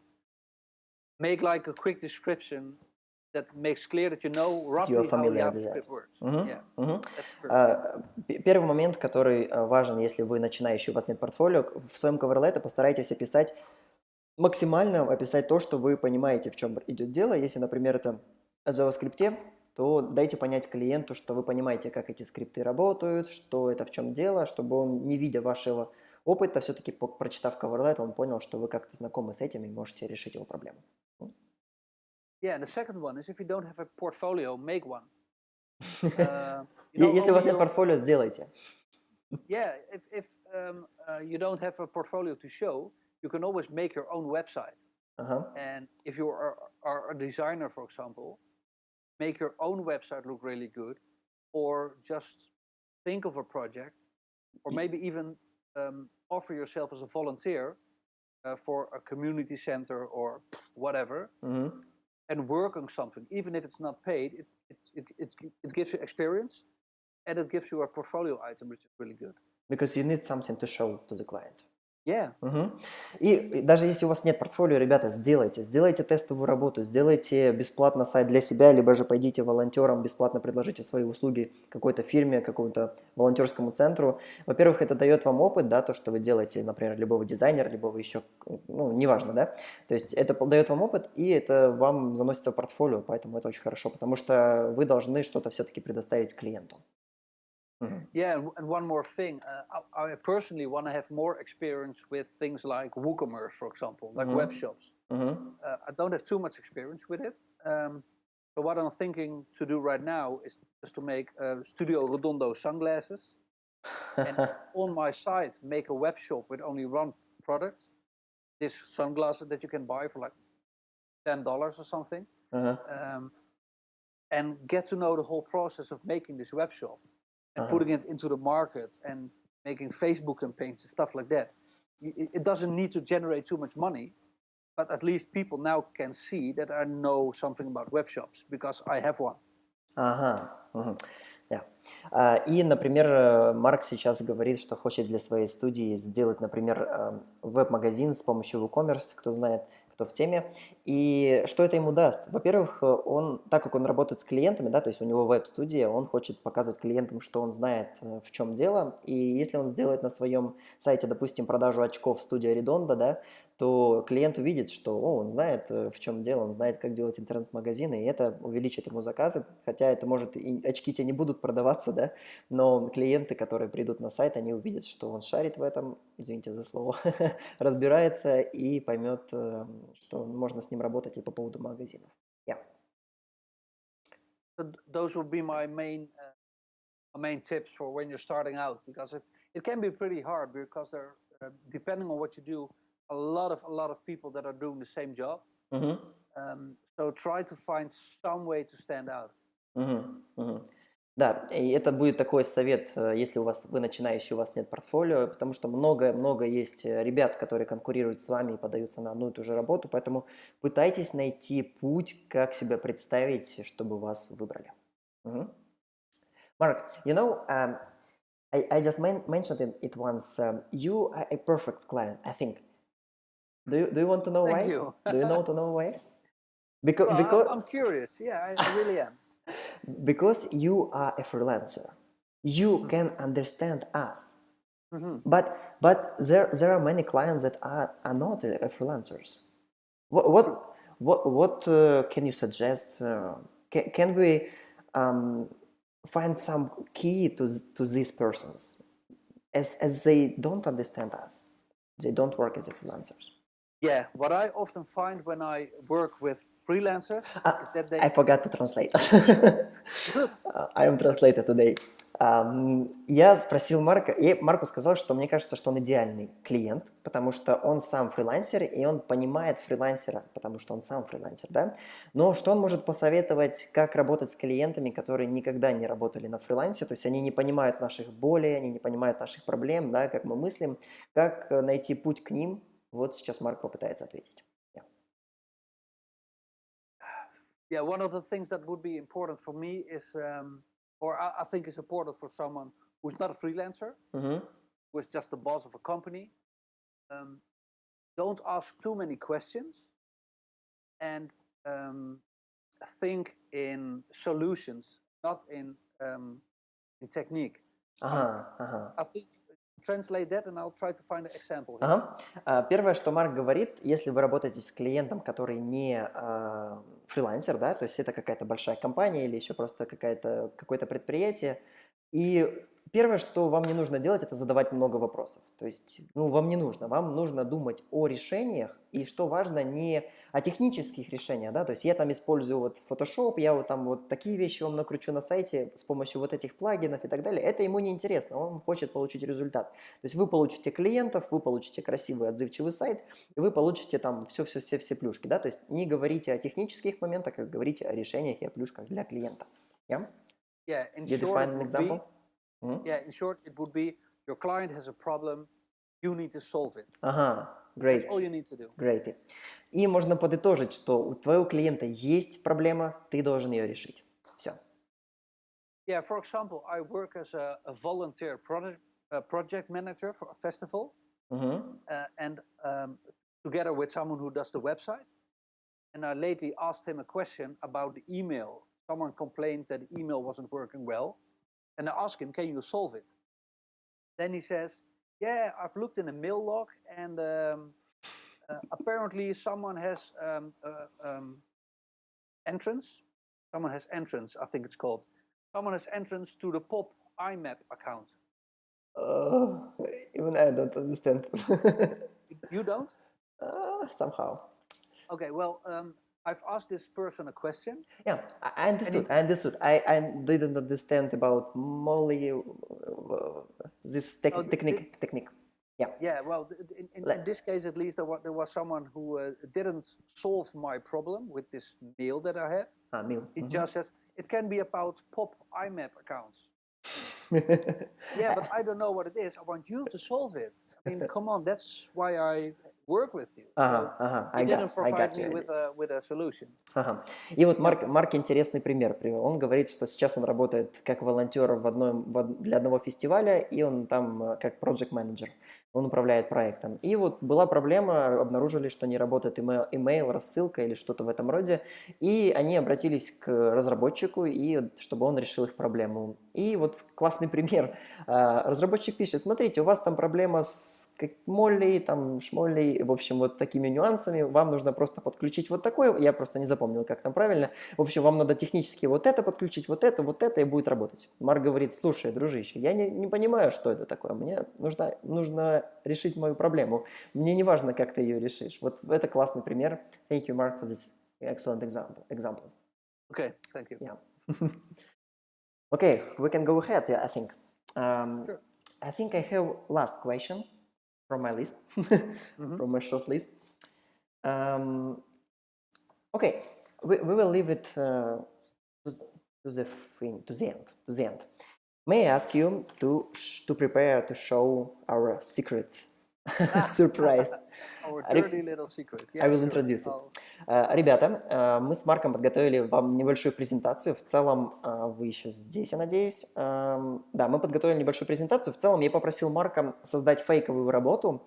make like a quick description that makes clear that you know roughly how JavaScript works. Yeah, that's the first. Первый момент, который важен, если вы начинающий, у вас нет портфолио, в своем cover-letter постарайтесь описать, максимально описать то, что вы понимаете, в чем идет дело. Если, например, это о JavaScript, то дайте понять клиенту, что вы понимаете, как эти скрипты работают, что это в чем дело, чтобы он, не видя вашего опыта, все-таки прочитав cover-letter, он понял, что вы как-то знакомы с этим и можете решить его проблему. Yeah, and the second one is if you don't have a portfolio, make one. Если у вас нет портфолио, сделайте. Yeah, if you don't have a portfolio to show, you can always make your own website. And if you are a designer, for example, make your own website look really good, or just think of a project, or maybe even offer yourself as a volunteer for a community center or whatever, and work on something. Even if it's not paid, it gives you experience, and it gives you a portfolio item, which is really good. Because you need something to show to the client. Yeah. И даже если у вас нет портфолио, ребята, сделайте тестовую работу, сделайте бесплатно сайт для себя, либо же пойдите волонтером, бесплатно предложите свои услуги какой-то фирме, какому-то волонтерскому центру. Во-первых, это дает вам опыт, да, то, что вы делаете, например, любого дизайнера, любого еще, ну, неважно, да, то есть это дает вам опыт, и это вам заносится в портфолио, поэтому это очень хорошо, потому что вы должны что-то все-таки предоставить клиенту. Yeah, and one more thing. I personally want to have more experience with things like WooCommerce, for example, like web shops. I don't have too much experience with it. So what I'm thinking to do right now is just to make Studio Redondo sunglasses. And on my site, make a web shop with only one product. This sunglasses that you can buy for like $10 or something. And get to know the whole process of making this web shop. And putting it into the market and making Facebook campaigns and stuff like that. It doesn't need to generate too much money, but at least people now can see that I know something about web shops because I have one. Да. И, например, Марк сейчас говорит, что хочет для своей студии сделать, например, веб-магазин с помощью WooCommerce, кто знает, кто в теме. И что это ему даст? Во-первых, так как он работает с клиентами, да, то есть у него веб-студия, он хочет показывать клиентам, что он знает, в чем дело. И если он сделает на своем сайте, допустим, продажу очков студия Редонда, да, то клиент увидит, что он знает, в чем дело, он знает, как делать интернет-магазины, и это увеличит ему заказы. Хотя это может, и очки те не будут продаваться, да, но клиенты, которые придут на сайт, они увидят, что он шарит в этом, извините за слово, разбирается и поймет, что можно с ним работать и по поводу магазинов. Yeah. So those would be my main tips for when you're starting out, because it can be pretty hard, because there depending on what you do, a lot of people that are doing the same job. Мгм. So try to find some way to stand out. Мгм. Мгм. Да, и это будет такой совет, если вы начинающий, у вас нет портфолио, потому что много есть ребят, которые конкурируют с вами и подаются на одну и ту же работу, поэтому пытайтесь найти путь, как себя представить, чтобы вас выбрали. Мгм. Mark, I just mentioned it once. You are a perfect client, I think. Do you want to know Thank why? you. Do you want to know why? Because Well, I'm curious. Yeah, I really am. because you are a freelancer, you can understand us. Mhm. But there are many clients that are not freelancers. What can you suggest? Can we find some key to these persons as they don't understand us, they don't work as a freelancers. Yeah, what I often find when I work with freelancers is that I they forgot to translate. good. I am translator today. Я спросил Марка, и Марку сказал, что мне кажется, что он идеальный клиент, потому что он сам фрилансер, и он понимает фрилансера, потому что он сам фрилансер, да? Но что он может посоветовать, как работать с клиентами, которые никогда не работали на фрилансе, то есть они не понимают наших болей, они не понимают наших проблем, да, как мы мыслим, как найти путь к ним? Вот сейчас Марк попытается ответить. Yeah, one of the things that would be important for me is, or I think is important for someone who's not a freelancer, Мгм. who is just the boss of a company. Um, don't ask too many questions, and think in solutions, not in technique. Ага, ага. I think translate that, and I'll try to find an example here. Ага. Первое, что Марк говорит, если вы работаете с клиентом, который не фрилансер, да, то есть это какая-то большая компания или еще просто какое-то предприятие, и первое, что вам не нужно делать, это задавать много вопросов. То есть, вам не нужно. Вам нужно думать о решениях, и что важно, не о технических решениях, да, то есть я там использую вот Photoshop, я вот там вот такие вещи вам накручу на сайте с помощью вот этих плагинов и так далее. Это ему не интересно, он хочет получить результат. То есть вы получите клиентов, вы получите красивый, отзывчивый сайт, и вы получите там все плюшки, да, то есть не говорите о технических моментах, а говорите о решениях и о плюшках для клиента. Yeah? Yeah, in You short, define it an would example? be yeah, in short, it would be your client has a problem, you need to solve it. Ага, That's great, all you need to do. great. И можно подытожить, что у твоего клиента есть проблема, ты должен ее решить. Все. Yeah, for example, I work as a volunteer project manager for a festival, Угу. and together with someone who does the website. And I lately asked him a question about the email. Someone complained that the email wasn't working well. And I asked him, can you solve it? Then he says, yeah, I've looked in the mail log, and apparently someone has entrance. Someone has entrance, I think it's called. Someone has entrance to the Pop IMAP account. Even I don't understand. You don't? Somehow. Okay, well, I've asked this person a question. Yeah, I understood. I didn't understand about Molly, this technique. Yeah. Yeah, well, in this case, at least, there was someone who didn't solve my problem with this mail that I had. Meal. He just says, it can be about Pop IMAP accounts. Yeah, but I don't know what it is. I want you to solve it. I mean, come on, that's why I work with you. Ага, So ага, he didn't I provide got me your idea. with a solution. Ага. И вот Марк интересный пример привел. Он говорит, что сейчас он работает как волонтер для одного фестиваля, и он там как project менеджер. Он управляет проектом. И вот была проблема, обнаружили, что не работает email, рассылка или что-то в этом роде, и они обратились к разработчику, и чтобы он решил их проблему. И вот классный пример. Разработчик пишет: смотрите, у вас там проблема с молли, там шмолли, в общем, вот такими нюансами, вам нужно просто подключить вот такое, я просто не запомнил, как там правильно, в общем, вам надо технически вот это подключить, вот это, и будет работать. Марк говорит: слушай, дружище, я не понимаю, что это такое, мне нужно решить мою проблему, мне не важно, как ты ее решишь. Вот это классный пример. Thank you, Mark, for this excellent example. Okay, thank you. Yeah. Okay, we can go ahead, yeah, I think. Sure. I think I have last question from my list, from my short list. Okay, we will leave it to the end. May I ask you to prepare to show our secret surprise? Our dirty little secret. I Yeah, will sure. introduce it. Ребята, мы с Марком подготовили вам небольшую презентацию. В целом, вы еще здесь, я надеюсь. Да, мы подготовили небольшую презентацию. В целом, я попросил Марка создать фейковую работу.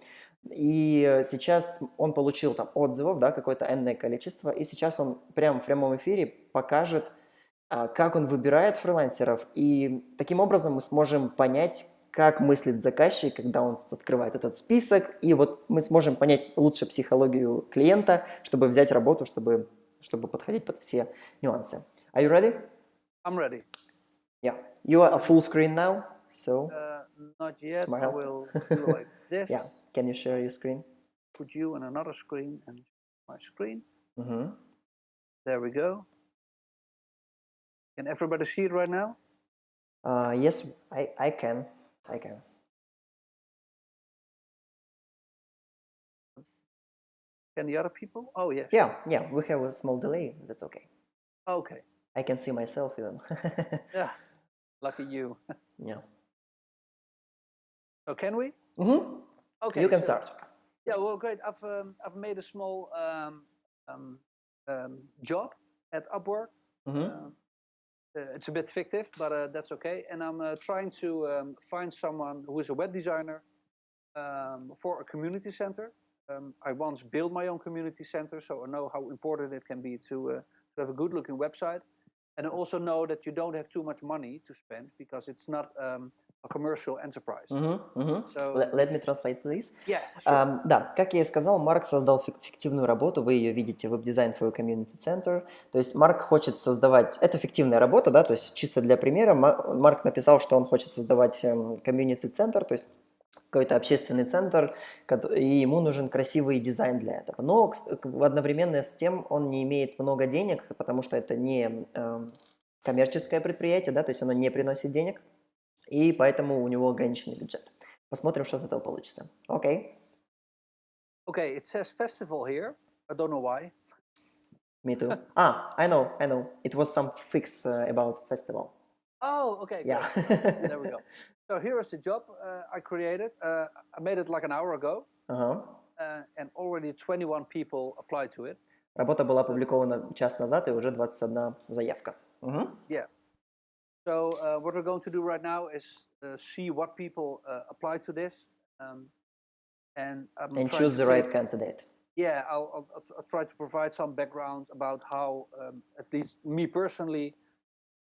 И сейчас он получил там отзывов, да, какое-то энное количество. И сейчас он прямо в прямом эфире покажет, как он выбирает фрилансеров. И таким образом мы сможем понять, как мыслит заказчик, когда он открывает этот список, и вот мы сможем понять лучше психологию клиента, чтобы взять работу, чтобы подходить под все нюансы. Are you ready? I'm ready. Yeah. You are a full screen now, so Not yet. smile. I will do like this. Yeah. Can you share your screen? Put you on another screen and my screen. Mm-hmm. There we go. Can everybody see it right now? Yes, I can. Can the other people? Oh, yes. Yeah, we have a small delay. That's okay. Okay. I can see myself even. Yeah. Lucky you. Yeah. So can we? Mm-hmm. Okay. You can sure. start. Yeah. Well, great. I've made a small job at Upwork. Mm-hmm. It's a bit fictive, but that's okay. And I'm trying to find someone who is a web designer for a community center. I once built my own community center, so I know how important it can be to have a good-looking website. And I also know that you don't have too much money to spend because it's not a commercial enterprise. So, Let me translate, please. Yeah, sure. Да, как я и сказал, Марк создал фиктивную работу, вы ее видите, веб-дизайн for community center. То есть Марк хочет создавать, это фиктивная работа, да, то есть чисто для примера, Марк написал, что он хочет создавать community center, то есть какой-то общественный центр, и ему нужен красивый дизайн для этого. Но одновременно с тем он не имеет много денег, потому что это не коммерческое предприятие, да, то есть оно не приносит денег, и поэтому у него ограниченный бюджет. Посмотрим, что из этого получится. Окей. Okay, it says festival here. I don't know why. Me too. I know. It was some fix about festival. Oh, okay. Yeah. There we go. So here is the job I created. I made it like an hour ago. And already 21 people applied to it. Работа была опубликована час назад, и уже 21 заявка. Yeah. So what we're going to do right now is see what people apply to this. And choose the right candidate. Yeah, I'll try to provide some background about how, at least me personally,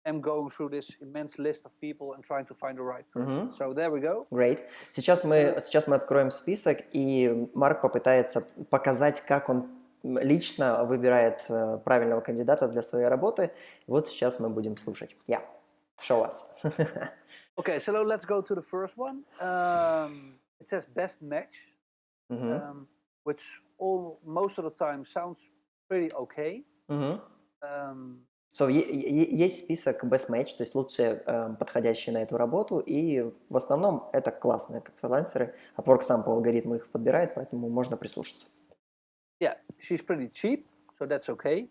am going through this immense list of people and trying to find the right person. So there we go. Great. Сейчас мы откроем список, и Марк попытается показать, как он лично выбирает правильного кандидата для своей работы. Вот сейчас мы будем слушать. Yeah. Show us. Okay, so let's go to the first one. It says best match, which most of the time sounds pretty okay. So, есть список best match, то есть лучшие подходящие на эту работу, и в основном это классные фрилансеры. Upwork сам по алгоритму их подбирает, поэтому можно прислушаться. Yeah, she's pretty cheap, so that's okay.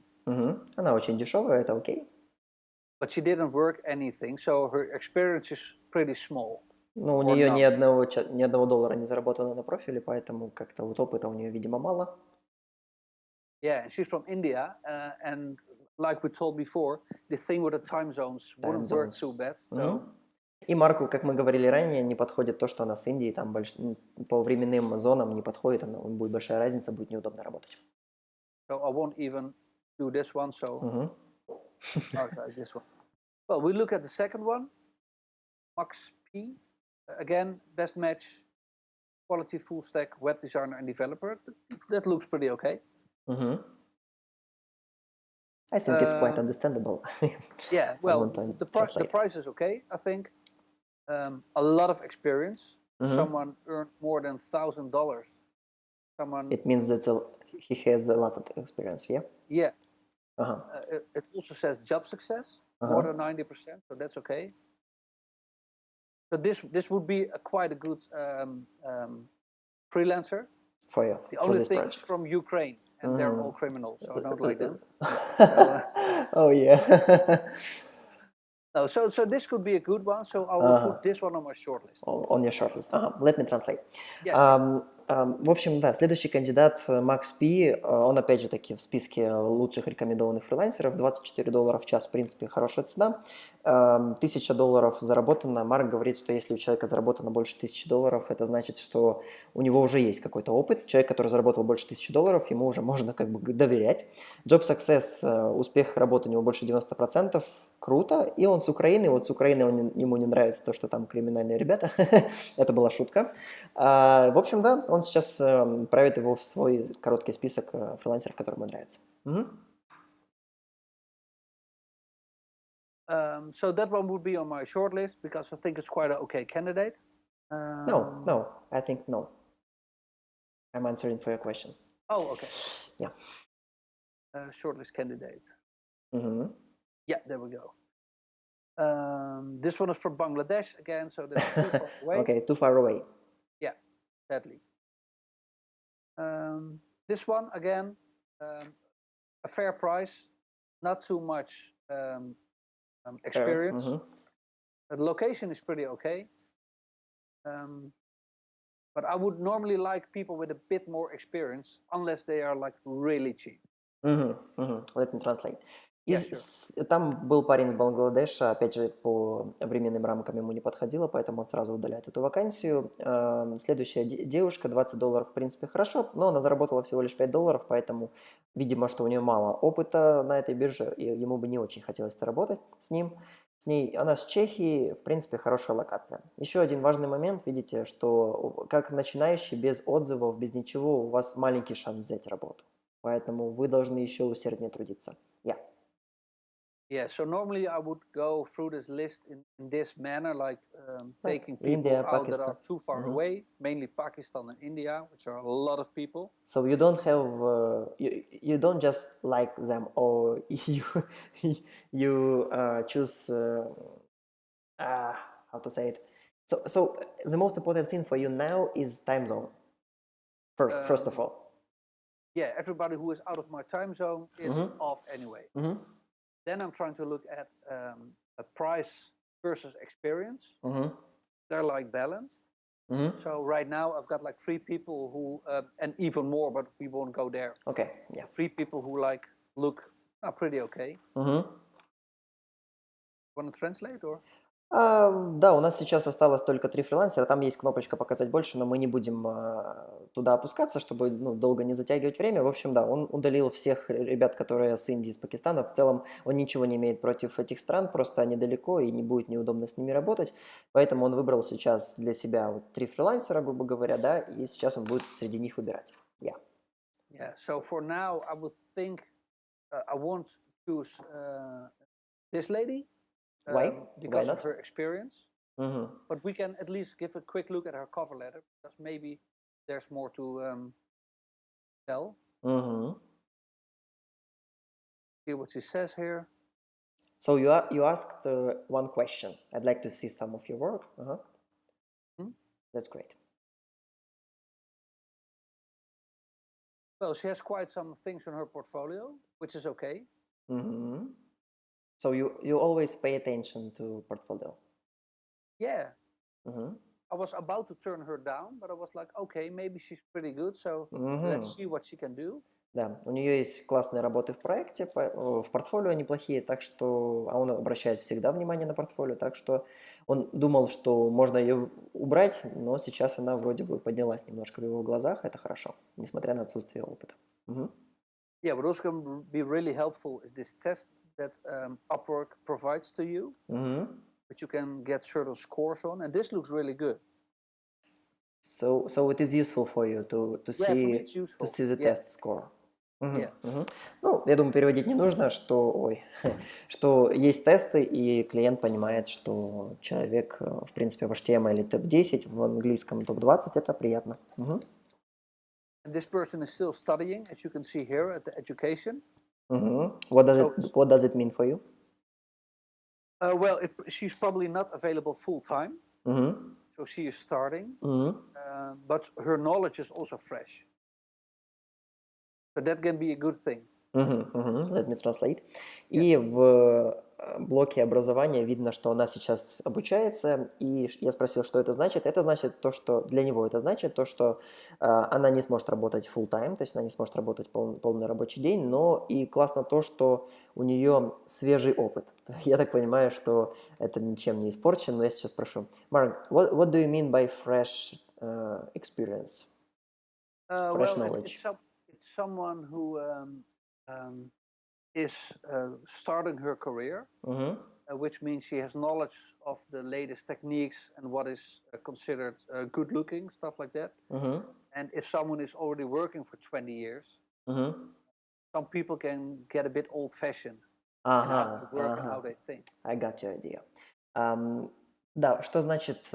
Она очень дешевая, это окей. But she didn't work anything, so her experience is pretty small. Ну, у or нее none. ни одного доллара не заработано на профиле, поэтому как-то вот опыта у нее, видимо, мало. Yeah, and she's from India, and like we told before, the thing with the time zones Time wouldn't work zones. too bad. Мгм. So, И Марку, как мы говорили ранее, не подходит то, что она с Индии, там по временным зонам не подходит, будет большая разница, будет неудобно работать. so I won't even do this one. So Мгм. outside this one. Well, we look at the second one, Max P. Again, best match, quality full stack web designer and developer. That looks pretty okay. Мгм. I think it's quite Um, understandable. yeah, I well, won't the translate it. price is okay, I think. A lot of experience. Мгм. Someone earned more than $1,000. Someone, It means that he has a lot of experience, yeah? yeah. Ага. It also says job success, more Ага. than 90%, so that's okay. So this would be quite a good freelancer. For you, The for only this thing is project. from Ukraine, and they're all Мгм. criminals, so I don't like them. So, Oh yeah. no, so this could be a good one. So I will Ага. put this one on my shortlist. On your shortlist. Ага. Let me translate. Yeah, sure. В общем, да, следующий кандидат Макс Пи, он опять же таки в списке лучших рекомендованных фрилансеров, $24 в час, в принципе, хорошая цена. $1000 заработано. Марк говорит, что если у человека заработано больше $1000, это значит, что у него уже есть какой-то опыт. Человек, который заработал больше $1000, ему уже можно как бы доверять. Job Success, успех работы у него больше 90%, круто. И он с Украины, вот с Украины ему не нравится то, что там криминальные ребята. Это была шутка. В общем, да, он сейчас правит его в свой короткий список фрилансеров, которые ему нравятся. Мгм. So that one would be on my shortlist because I think it's quite an okay candidate. No, I think no. I'm answering for your question. Oh, okay. Yeah. Shortlist candidate. Мгм. Yeah, there we go. This one is from Bangladesh again, so that's too far away. Okay, too far away. Yeah, sadly. This one again, a fair price, not too much experience. Мгм. The location is pretty okay. But I would normally like people with a bit more experience, unless they are like really cheap. Мгм, мгм. Let me translate. Yeah, sure. Там был парень из Бангладеша, опять же, по временным рамкам ему не подходило, поэтому он сразу удаляет эту вакансию. Следующая девушка, $20, в принципе, хорошо, но она заработала всего лишь $5, поэтому, видимо, что у нее мало опыта на этой бирже, и ему бы не очень хотелось работать с ним. С ней, она с Чехии, в принципе, хорошая локация. Еще один важный момент, видите, что как начинающий, без отзывов, без ничего, у вас маленький шанс взять работу. Поэтому вы должны еще усерднее трудиться. Yeah. Yeah, so normally I would go through this list in this manner, like Like taking people India, out that are Pakistan. too far Mhm. away, mainly Pakistan and India, which are a lot of people. So you don't have you don't just like them, or you you choose how to say it. So the most important thing for you now is time zone. First of Um, all. yeah, everybody who is out of my time zone is Mhm. off anyway. Mhm. Then I'm trying to look at a price versus experience. Mhm. They're like balanced. Mhm. So right now I've got like 3 people who, and even more, but we won't go there. Okay. Yeah. 3 people who like look pretty okay. Mhm. Want to translate or? Да, у нас сейчас осталось только 3 фрилансера, там есть кнопочка «Показать больше», но мы не будем туда опускаться, чтобы долго не затягивать время. В общем, да, он удалил всех ребят, которые с Индии, с Пакистана. В целом он ничего не имеет против этих стран, просто они далеко и не будет неудобно с ними работать. Поэтому он выбрал сейчас для себя вот 3 фрилансера, грубо говоря, да, и сейчас он будет среди них выбирать. Yeah. Yeah, so for now I would think I won't choose this lady. Why? Why Because of not? her experience. Мгм. But we can at least give a quick look at her cover letter, because maybe there's more to tell. Мгм. See what she says here. So you asked one question. I'd like to see some of your work. Hmm? That's great. Well, she has quite some things in her portfolio, which is okay. Mhm. So you always pay attention to portfolio. Yeah. Mhm. I was about to turn her down, but I was like, okay, maybe she's pretty good, so Мгм. let's see what she can do. Да, у нее есть классные работы в проекте, в портфолио неплохие, так что, а он обращает всегда внимание на портфолио, так что он думал, что можно ее убрать, но сейчас она вроде бы поднялась немножко в его глазах, это хорошо, несмотря на отсутствие опыта. Мгм. Yeah, but also can be really helpful is this test that Upwork provides to you, Мгм. which you can get certain scores on, and this looks really good. So it is useful for you to Yeah, for me see it's useful. the Yeah, test score. Мгм, yeah. мгм. Ну, я думаю, переводить не нужно, что, ой, что есть тесты, и клиент понимает, что человек, в принципе, в HTML или топ-10, в английском топ-20, это приятно. Мгм, And this person is still studying, as you can see here at the education. мгм. So it's What does it mean for you? well, she's probably not available full time, Мгм, so she is starting, мгм. but her knowledge is also fresh. So that can be a good thing. Мгм, мгм. Let me translate. Yeah. И в блоке образования видно, что она сейчас обучается, и я спросил, что это значит. Это значит то, что для него это значит то, что она не сможет работать full time, то есть она не сможет работать полный рабочий день, но и классно то, что у нее свежий опыт. Я так понимаю, что это ничем не испорчено, но я сейчас спрошу. Mark, what do you mean by fresh experience, fresh Well, knowledge? it's someone who um, is starting her career, Мгм, which means she has knowledge of the latest techniques and what is considered good looking, stuff like that. мгм, And if someone is already working for 20 years, мгм. some people can get a bit old fashioned in how they Ага, work and how ага. they think. I got your idea. Ам, да, что значит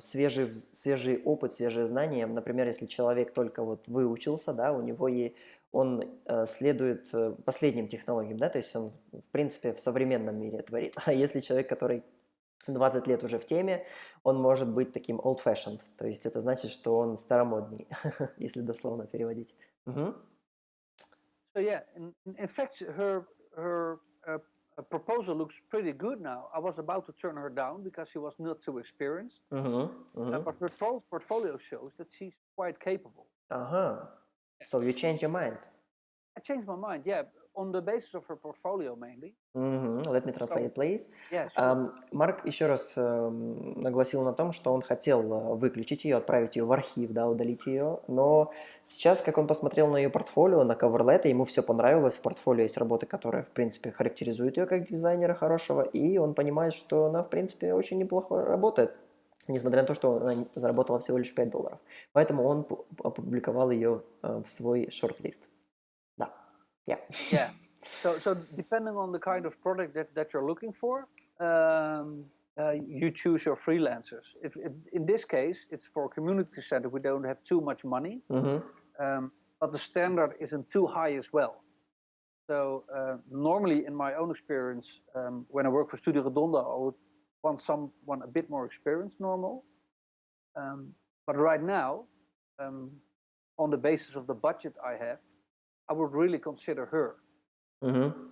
свежий опыт, свежие знания? Например, если человек только вот выучился, да, у него он следует последним технологиям, да, то есть он, в принципе, в современном мире творит. А если человек, который 20 лет уже в теме, он может быть таким old-fashioned, то есть это значит, что он старомодный, если дословно переводить. Мгм. So yeah, in fact, her proposal looks pretty good now. I was about to turn her down because she was not too experienced, Мгм. Мгм. but her portfolio shows that she's quite capable. Ага. So you change your mind. I changed my mind, yeah, on the basis of her portfolio mainly. Мгм. Let me So translate, please. yeah, sure. Марк еще раз нагласил на том, что он хотел выключить ее, отправить ее в архив, да, удалить ее, но сейчас, как он посмотрел на ее портфолио, на coverletter, ему все понравилось, в портфолио есть работы, которые, в принципе, характеризуют ее как дизайнера хорошего, и он понимает, что она, в принципе, очень неплохо работает, несмотря на то, что она заработала всего лишь $5. Поэтому он опубликовал ее в свой шорт-лист. Да, yeah. Yeah. So depending on the kind of product that you're looking for, you choose your freelancers. If in this case it's for a community center, we don't have too much money, Мгм. but the standard isn't too high as well. So normally, in my own experience, when I work for Studio Redondo, I would want someone a bit more experienced, normal. But right now, um, on the basis of the budget I have, I would really consider her. Мгм.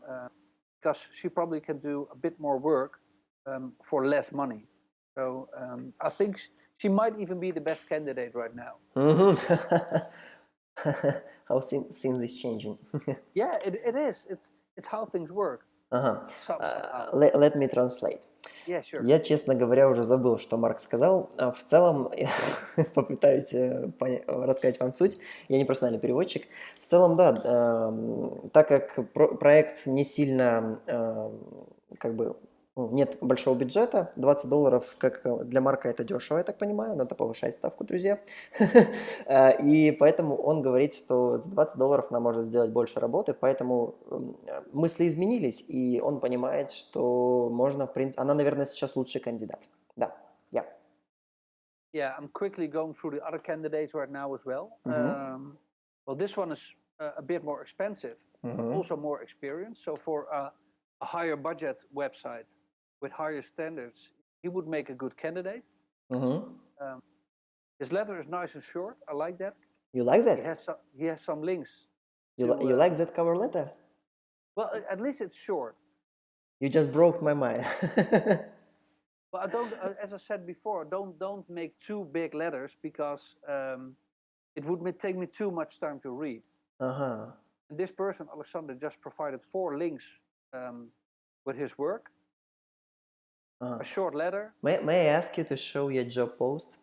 Because she probably can do a bit more work for less money. So I think she might even be the best candidate right now. Мгм. How things is changing. Yeah, it is. It's how things work. Ага. Somehow. Let me translate. Yeah, sure. Я, честно говоря, уже забыл, что Марк сказал. В целом, я попытаюсь рассказать вам суть. Я не профессиональный переводчик. В целом, да, так как проект не сильно, как бы, нет большого бюджета, $20, как для Марка это дешево, я так понимаю, надо повышать ставку, друзья. И поэтому он говорит, что за $20 нам может сделать больше работы, поэтому мысли изменились, и он понимает, что можно, в принципе, она, наверное, сейчас лучший кандидат. Да, я. Yeah, I'm quickly going through the other candidates right now as well. Мгм. Well, this one is a bit more expensive, Мгм. also more experienced. So for a higher budget website with higher standards, he would make a good candidate. Мгм. His letter is nice and short. I like that. You like He that? has some links You to. like that cover letter? Well, at least it's short. You just broke my mind. But I don't, as I said before, don't make too big letters because it would take me too much time to read. Ага, And this person, Alexander, just provided 4 links with his work, a ага. short letter. May I ask you to show your job post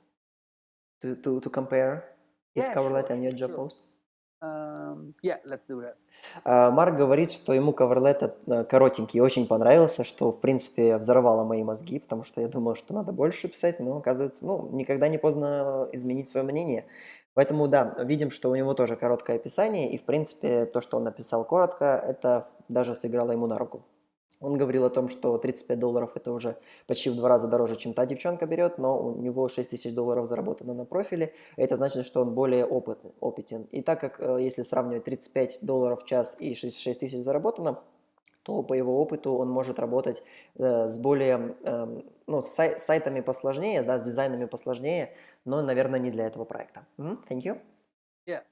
to compare his Yeah, cover sure, letter and your sure, job sure. post? Yeah, let's do that. Марк говорит, что ему coverletter коротенький очень понравился, что, в принципе, взорвало мои мозги, потому что я думал, что надо больше писать, но, оказывается, ну, никогда не поздно изменить свое мнение. Поэтому, да, видим, что у него тоже короткое описание, и, в принципе, то, что он написал коротко, это даже сыграло ему на руку. Он говорил о том, что $35 это уже почти в 2 раза дороже, чем та девчонка берет, но у него $6000 заработано на профиле. Это значит, что он более опытен. И так как, если сравнивать $35 в час и 66 тысяч заработано, то по его опыту он может работать с более, ну, с сайтами посложнее, да, с дизайнами посложнее, но, наверное, не для этого проекта. Thank you. Yeah.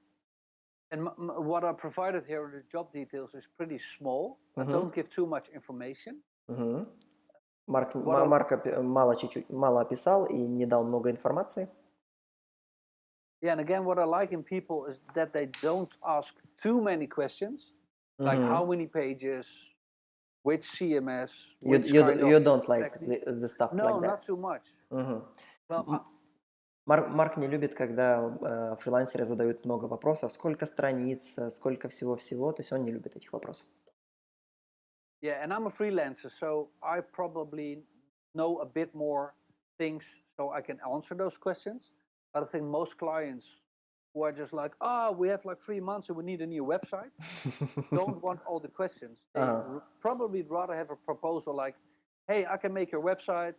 And what I provided here in the job details is pretty small. I Мгм. don't give too much information. Мгм. Марк What I, мало описал и не дал много информации. yeah, and again, what I like in people is that they don't ask too many questions, like how Мгм. many pages, which CMS, You, which you, kind of you don't like technique. the stuff like No, that. not too much. Мгм. Well, Марк не любит, когда фрилансеры задают много вопросов, сколько страниц, сколько всего-всего, то есть он не любит этих вопросов. yeah, and I'm a freelancer, so I probably know a bit more things so I can answer those questions. But I think most clients who are just like, oh, we have like 3 months and we need a new website, don't want all the questions. They Ага. probably rather have a proposal like, hey, I can make your website.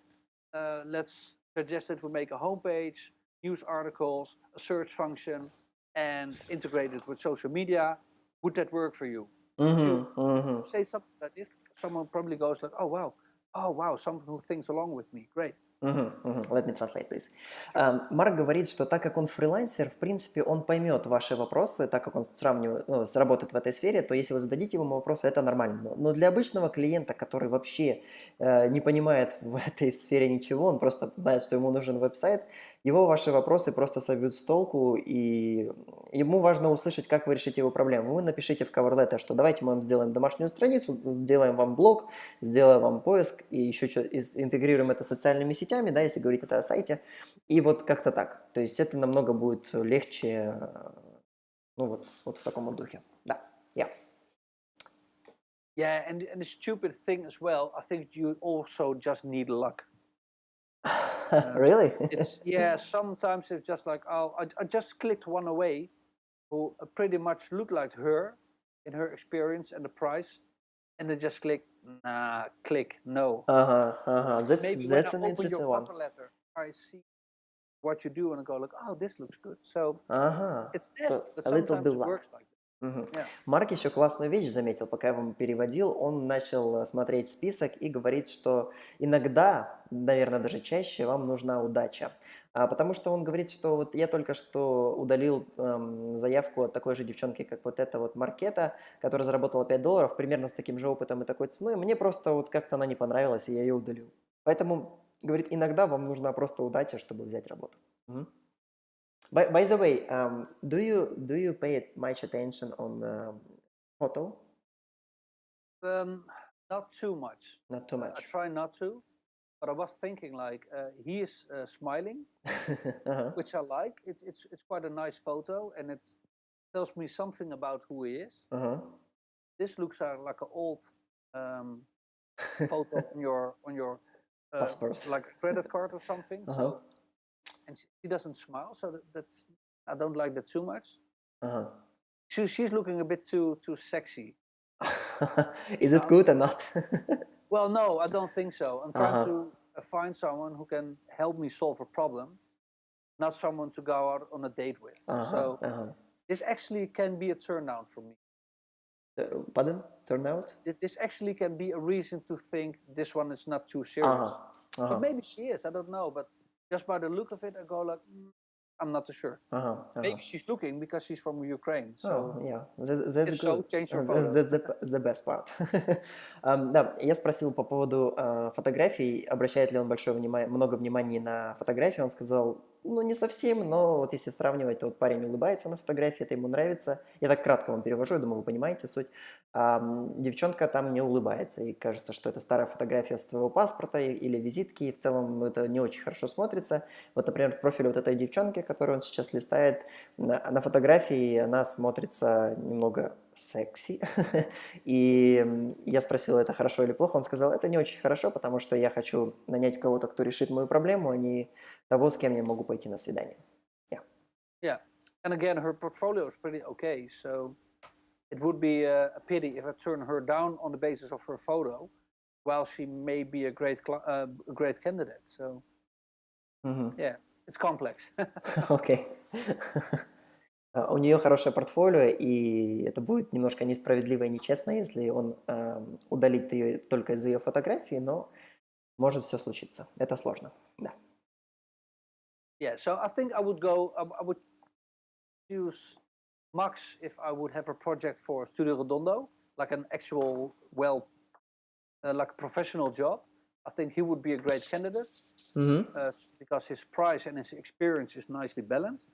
Let's suggest that we make a homepage, news articles, a search function, and integrate it with social media. Would that work for you? If you Мгм, мгм. say something like this, someone probably goes like, oh wow, someone who thinks along with me, great. Мгм, мгм. Let me translate, please. Sure. Марк говорит, что так как он фрилансер, в принципе, он поймет ваши вопросы, так как он сравнивает, ну, сработает в этой сфере, то если вы зададите ему вопросы, это нормально. Но для обычного клиента, который вообще не понимает в этой сфере ничего, он просто знает, что ему нужен веб-сайт, его ваши вопросы просто собьют с толку, и ему важно услышать, как вы решите его проблему. Вы напишите в cover letter, что давайте мы вам сделаем домашнюю страницу, сделаем вам блог, сделаем вам поиск и еще интегрируем это с социальными сетями, да, если говорить это о сайте, и вот как-то так. То есть это намного будет легче, ну вот в таком вот духе. Да, я. Yeah, and the stupid thing as well, I think you also just need luck. Really? It's yeah, sometimes it's just like, oh, I just clicked one away who pretty much looked like her in her experience and the price, and then just click no. Ага, ага. Maybe when I That's an open your interesting one. cover letter, I see what you do and I go like, oh, this looks good. So Ага. it's So this, but a little bit sometimes it luck. works like Мгм. that. Yeah. Марк еще классную вещь заметил, пока я вам переводил. Он начал смотреть список и говорит, что иногда, наверное, даже чаще вам нужна удача. Потому что он говорит, что вот я только что удалил заявку от такой же девчонки, как вот эта вот Маркета, которая заработала $5, примерно с таким же опытом и такой ценой. Мне просто вот как-то она не понравилась, и я ее удалил. Поэтому, говорит, иногда вам нужна просто удача, чтобы взять работу. Мгм. By the way, do you pay much attention on photo? Not too much. Not too I much. try not to, but I was thinking like he is smiling, Uh-huh. which I like. It's quite a nice photo, and it tells me something about who he is. Uh-huh. This looks like an old um, photo on your Passport. like a credit card or something. Uh-huh. So, and she doesn't smile, so that's I don't like that too much. Uh-huh. She's looking a bit too sexy. Is it Um, good or not? well, no, I don't think so. I'm trying Uh-huh. to find someone who can help me solve a problem, not someone to go out on a date with. Uh-huh. So Uh-huh. this actually can be a turn down for me. Pardon? Turnout? This actually can be a reason to think this one is not too Uh-huh. serious. But Uh-huh. maybe she is. I don't know. But just by the look of it, I go like, I'm not too sure. Ага, ага. Maybe she's looking because she's from Ukraine. Oh, So yeah, that's if so, good. change your That's photo. the best part. Да, я спросил по поводу фотографий, обращает ли он много внимания на фотографии. Он сказал, ну, не совсем, но вот если сравнивать, то вот парень улыбается на фотографии, это ему нравится. Я так кратко вам перевожу, я думаю, вы понимаете суть. Девчонка там не улыбается, и кажется, что это старая фотография с твоего паспорта или визитки, и в целом это не очень хорошо смотрится. Вот, например, в профиле вот этой девчонки, которую он сейчас листает, на фотографии она смотрится немного секси. И я спросил, это хорошо или плохо. Он сказал, это не очень хорошо, потому что я хочу нанять кого-то, кто решит мою проблему, а не того, с кем я могу пойти на свидание. Yeah. Yeah. And again, her portfolio is pretty okay. So it would be a pity if I turn her down on the basis of her photo, while she may be a great candidate. So yeah, it's complex. Окей. У нее хорошее портфолио, и это будет немножко несправедливо и нечестно, если он удалит ее только из-за ее фотографии, но может все случиться. Это сложно. Да. Yeah, so I think I would choose Max if I would have a project for Studio Redondo, like an actual, like a professional job. I think he would be a great candidate because his price and his experience is nicely balanced.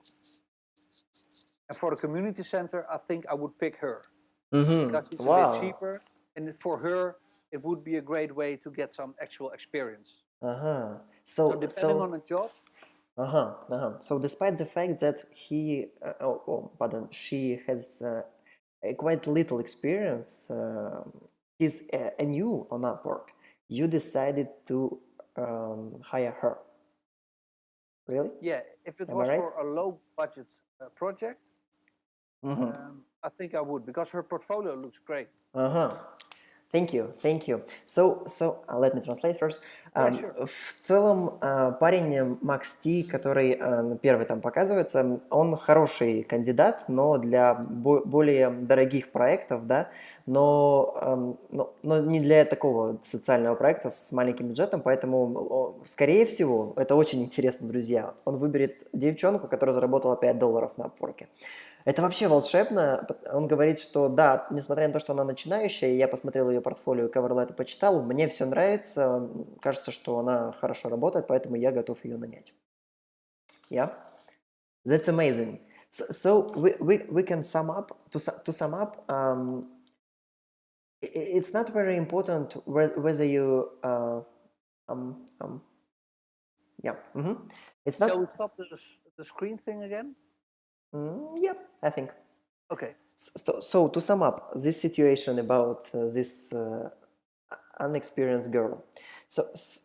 And for the community center, I think I would pick her because it's a bit cheaper, and for her, it would be a great way to get some actual experience. So depending on the job. So despite the fact that she has a quite little experience, he's a new on Upwork, you decided to hire her. Really? Yeah, if it Am was I right? for a low budget project, I think I would, because her portfolio looks great. Thank you. So let me translate first. Yeah, sure. В целом парень Макс Ти, который первый там показывается, он хороший кандидат, но для более дорогих проектов, да, но не для такого социального проекта с маленьким бюджетом, поэтому, скорее всего, это очень интересно, друзья, он выберет девчонку, которая заработала $5 на Upwork. Это вообще волшебно. Он говорит, что да, несмотря на то, что она начинающая, я посмотрел ее портфолио, coverletter почитал, мне все нравится, кажется, что она хорошо работает, поэтому я готов ее нанять. Yeah, that's amazing. So we can sum up, to sum up, it's not very important whether you, it's not. Shall we stop the screen thing again? Yeah, I think. Okay. So to sum up this situation about this unexperienced girl,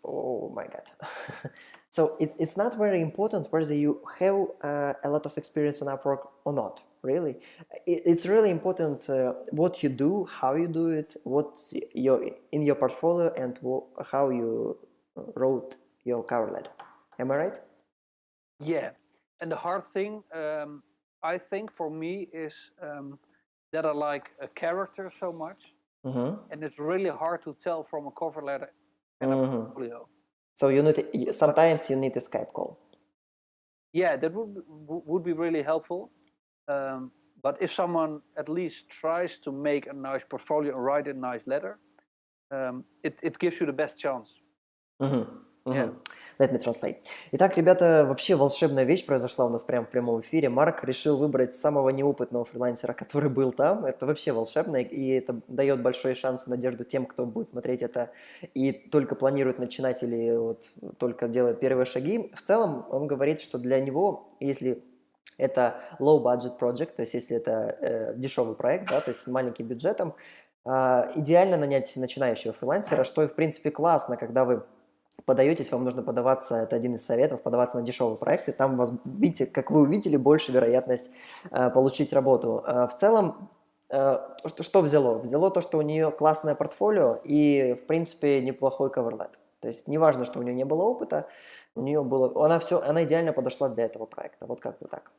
oh my god, so it's not very important whether you have a lot of experience on Upwork or not. Really, it's really important what you do, how you do it, what's in your portfolio, and how you wrote your cover letter. Am I right? Yeah, and the hard thing, I think for me is that I like a character so much, and it's really hard to tell from a cover letter and a portfolio. So sometimes you need a Skype call. Yeah, that would be really helpful. But if someone at least tries to make a nice portfolio and write a nice letter, it gives you the best chance. Yeah. Let me translate. Итак, ребята, вообще волшебная вещь произошла у нас прямо в прямом эфире. Марк решил выбрать самого неопытного фрилансера, который был там. Это вообще волшебно, и это дает большой шанс, надежду тем, кто будет смотреть это и только планирует начинать или вот только делает первые шаги. В целом, он говорит, что для него, если это low budget project, то есть если это дешевый проект, да, то есть с маленьким бюджетом, идеально нанять начинающего фрилансера, что и в принципе классно, когда вы подаетесь, вам нужно подаваться, это один из советов, подаваться на дешевые проекты, там у вас, видите, как вы увидели, больше вероятность получить работу. В целом, что взяло? Взяло то, что у нее классное портфолио и, в принципе, неплохой coverletter. То есть неважно, что у нее не было опыта, у нее было, она идеально подошла для этого проекта, вот как-то так.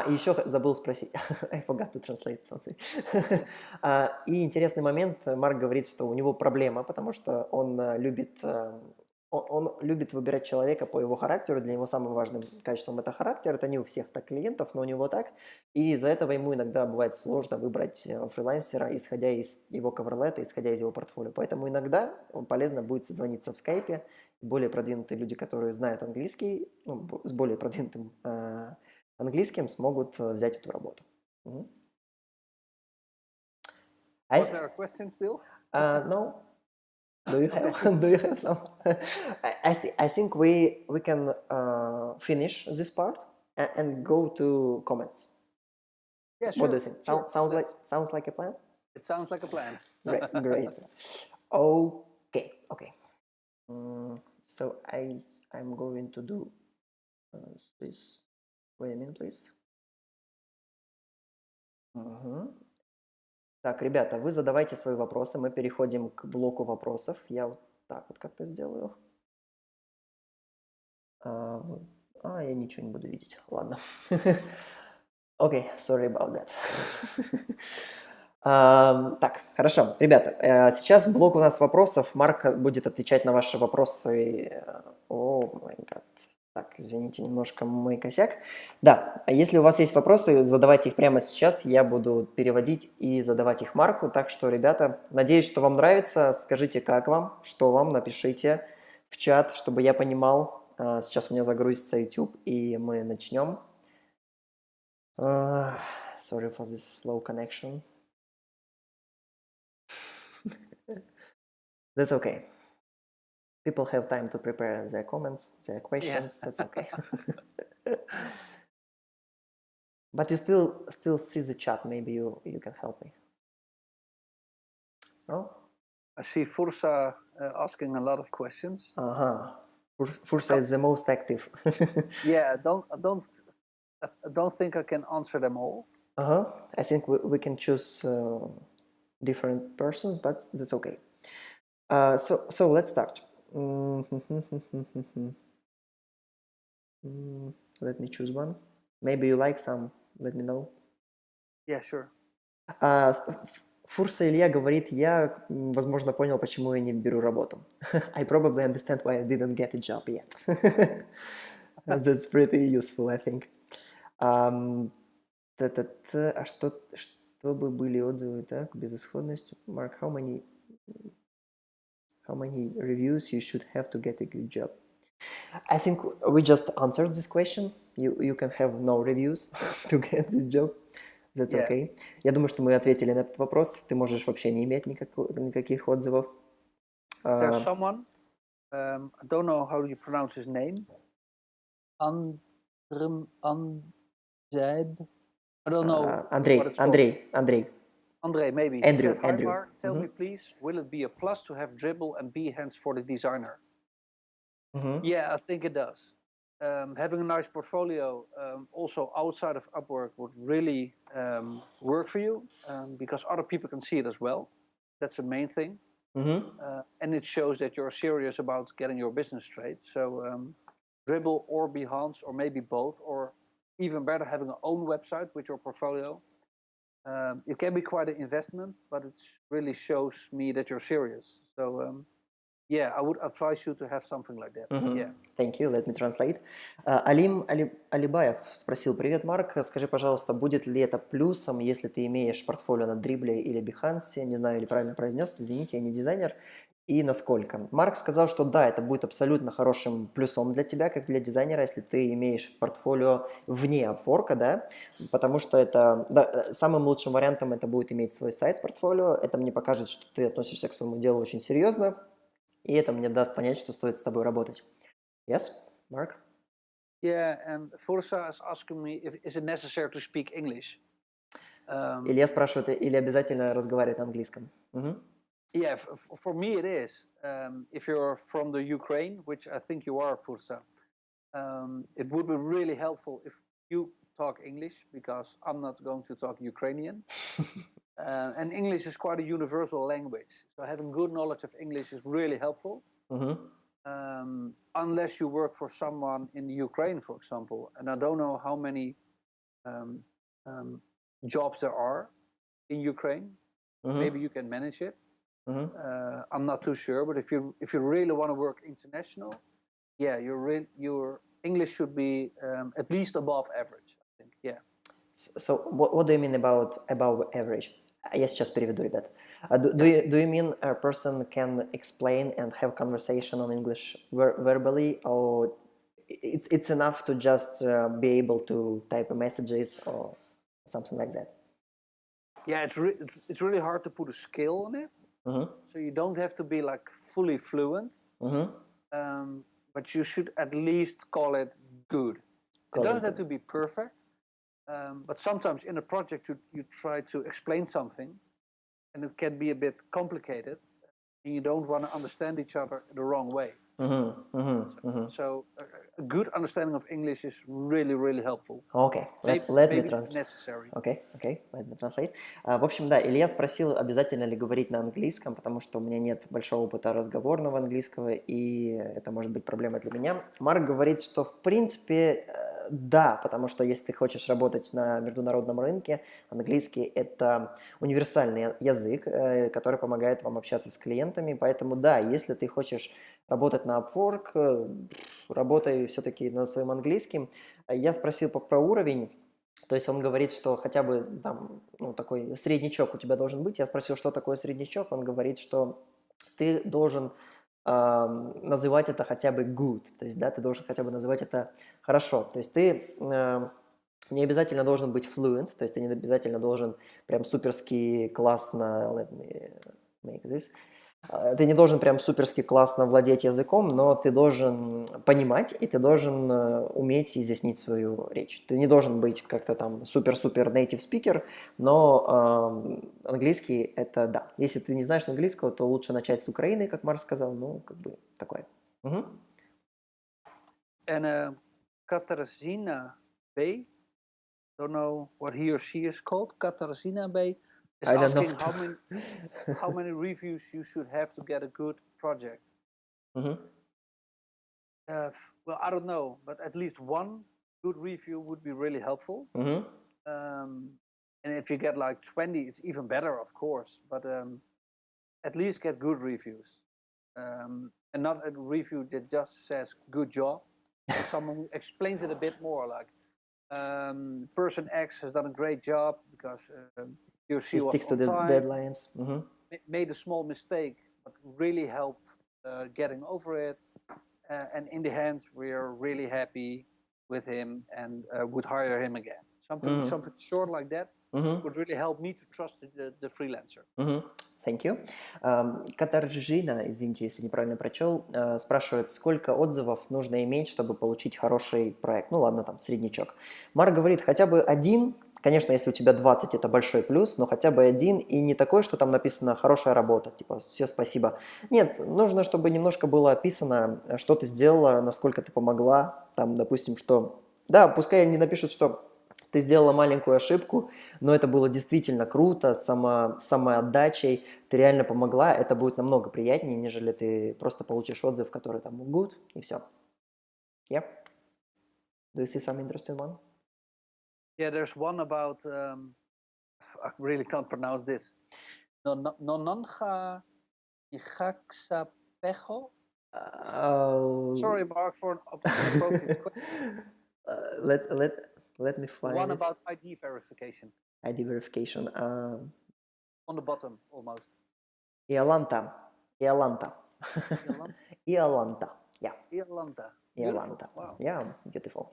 И еще забыл спросить. I forgot to translate something. И интересный момент. Марк говорит, что у него проблема, потому что он любит он любит выбирать человека по его характеру. Для него самым важным качеством это характер. Это не у всех так клиентов, но у него так. И из-за этого ему иногда бывает сложно выбрать фрилансера, исходя из его coverletter, исходя из его портфолио. Поэтому иногда полезно будет созвониться в скайпе. Более продвинутые люди, которые знают английский, ну, с более продвинутым английским, смогут взять эту работу. Мгм. Was there a question still? No. Do you have do you have some? I think we can finish this part and go to comments. Yeah, What do you sure, think? sure. Sounds like a plan? It sounds like a plan. Great. Okay. So I'm going to do this. Wait a minute, please. Мгм. Так, ребята, вы задавайте свои вопросы. Мы переходим к блоку вопросов. Я вот так вот как-то сделаю. Вот. Я ничего не буду видеть. Ладно. Окей, sorry about that. Так, хорошо. Ребята, сейчас блок у нас вопросов. Марк будет отвечать на ваши вопросы. О, май гад. Так, извините, немножко мой косяк. Да, а если у вас есть вопросы, задавайте их прямо сейчас. Я буду переводить и задавать их Марку. Так что, ребята, надеюсь, что вам нравится. Скажите, как вам, что вам, напишите в чат, чтобы я понимал. Сейчас у меня загрузится YouTube, и мы начнем. Sorry for this slow connection. That's okay. People have time to prepare their comments, their questions. That's okay. But you still see the chat. Maybe you can help me. No? I see Fursa asking a lot of questions. Fursa is the most active. Yeah, I don't think I can answer them all. I think we can choose different persons, but that's okay. So let's start. Let me choose one. Maybe you like some. Let me know. Yeah, sure. Фурса Илья говорит, я, возможно, понял, почему я не беру работу. I probably understand why I didn't get a job yet. That's pretty useful, I think. А чтобы были отзывы, так, безысходность. Mark, how many reviews you should have to get a good job? I think we just answered this question. You can have no reviews to get this job. That's okay. Я думаю, что мы ответили на этот вопрос. Ты можешь вообще не иметь никаких отзывов. There's someone, I don't know how you pronounce his name. Anzeb. I don't know. Andre, maybe. Andrew. He says, "Hi Mark, tell me please, will it be a plus to have dribble and behance for the designer?" Yeah, I think it does. Having a nice portfolio also outside of Upwork would really work for you because other people can see it as well. That's the main thing. And it shows that you're serious about getting your business straight. So dribble or Behance or maybe both, or even better, having an own website with your portfolio. It can be quite an investment, but it really shows me that you're serious. So yeah, I would advise you to have something like that. Yeah. Thank you. Let me translate. Алим Алибаев спросил: привет, Марк, скажи, пожалуйста, будет ли это плюсом, если ты имеешь портфолио на Дрибле или Behance? Не знаю, или правильно произнес, извините, я не дизайнер. И насколько? Марк сказал, что да, это будет абсолютно хорошим плюсом для тебя, как для дизайнера, если ты имеешь портфолио вне Upwork, да, потому что это, да, самым лучшим вариантом это будет иметь свой сайт с портфолио, это мне покажет, что ты относишься к своему делу очень серьезно, и это мне даст понять, что стоит с тобой работать. Yes, Mark? Yeah, and Fursa is asking me if is it necessary to speak English? Илья спрашивает, или обязательно разговаривать на английском? Yeah, for me it is. If you're from the Ukraine, which I think you are, Fursa, it would be really helpful if you talk English, because I'm not going to talk Ukrainian. And English is quite a universal language. So having good knowledge of English is really helpful. Unless you work for someone in Ukraine, for example. And I don't know how many jobs there are in Ukraine. Maybe you can manage it. I'm not too sure, but if you really want to work international, yeah, your English should be at least above average, I think. Yeah. So what do you mean about above average? Я сейчас переведу, ребят. Do you mean a person can explain and have conversation on English verbally, or it's enough to just be able to type messages or something like that? Yeah, it's really hard to put a scale on it. So you don't have to be like fully fluent, but you should at least call it good. It doesn't have to be perfect, but sometimes in a project you try to explain something, and it can be a bit complicated, and you don't want to understand each other the wrong way. So a good understanding of English is really, really helpful. Okay, let me translate. Necessary. Okay, let me translate. В общем, да, Илья спросил, обязательно ли говорить на английском, потому что у меня нет большого опыта разговорного английского, и это может быть проблемой для меня. Марк говорит, что в принципе да, потому что если ты хочешь работать на международном рынке, английский – это универсальный язык, который помогает вам общаться с клиентами, поэтому да, если ты хочешь работать на Upwork, работай все-таки над своим английским. Я спросил про уровень, то есть он говорит, что хотя бы там, такой среднячок у тебя должен быть. Я спросил, что такое среднячок, он говорит, что ты должен называть это хотя бы good, то есть, да, ты должен хотя бы называть это хорошо. То есть ты не обязательно должен быть fluent, то есть ты не обязательно должен прям суперски классно, let me make this. Ты не должен прям суперски классно владеть языком, но ты должен понимать, и ты должен уметь изъяснить свою речь. Ты не должен быть как-то там супер-супер native speaker, но английский – это да. Если ты не знаешь английского, то лучше начать с Украины, как Марк сказал, как бы такое. And Katarzyna B, don't know what he or she is called, Katarzyna B, is asking how many reviews you should have to get a good project. Well, I don't know, but at least one good review would be really helpful. And if you get like 20, it's even better, of course. But at least get good reviews, and not a review that just says "good job." But someone who explains it a bit more, like person X has done a great job because he or she was sticks to on the time, deadlines. Made a small mistake, but really helped getting over it. And in the end, we are really happy with him and would hire him again. Something short like that would really help me to trust the freelancer. Thank you. Катаржина, извините, если неправильно прочел, спрашивает, сколько отзывов нужно иметь, чтобы получить хороший проект. Ну ладно, там, среднячок. Марк говорит, хотя бы один, конечно, если у тебя 20, это большой плюс, но хотя бы один, и не такой, что там написано «хорошая работа», типа «все, спасибо». Нет, нужно, чтобы немножко было описано, что ты сделала, насколько ты помогла, там, допустим, что... Да, пускай они напишут, что ты сделала маленькую ошибку, но это было действительно круто, с самоотдачей, ты реально помогла, это будет намного приятнее, нежели ты просто получишь отзыв, который там good, и все. Yeah? Do you see some interesting one? Yeah, there's one about, I really can't pronounce this. Nononga Igaksapejo? Sorry, Mark, for an appropriate question. Let me find one it. About ID verification. ID verification. On the bottom, almost. Iolanta. Yeah. Iolanta. Wow. Yeah, beautiful.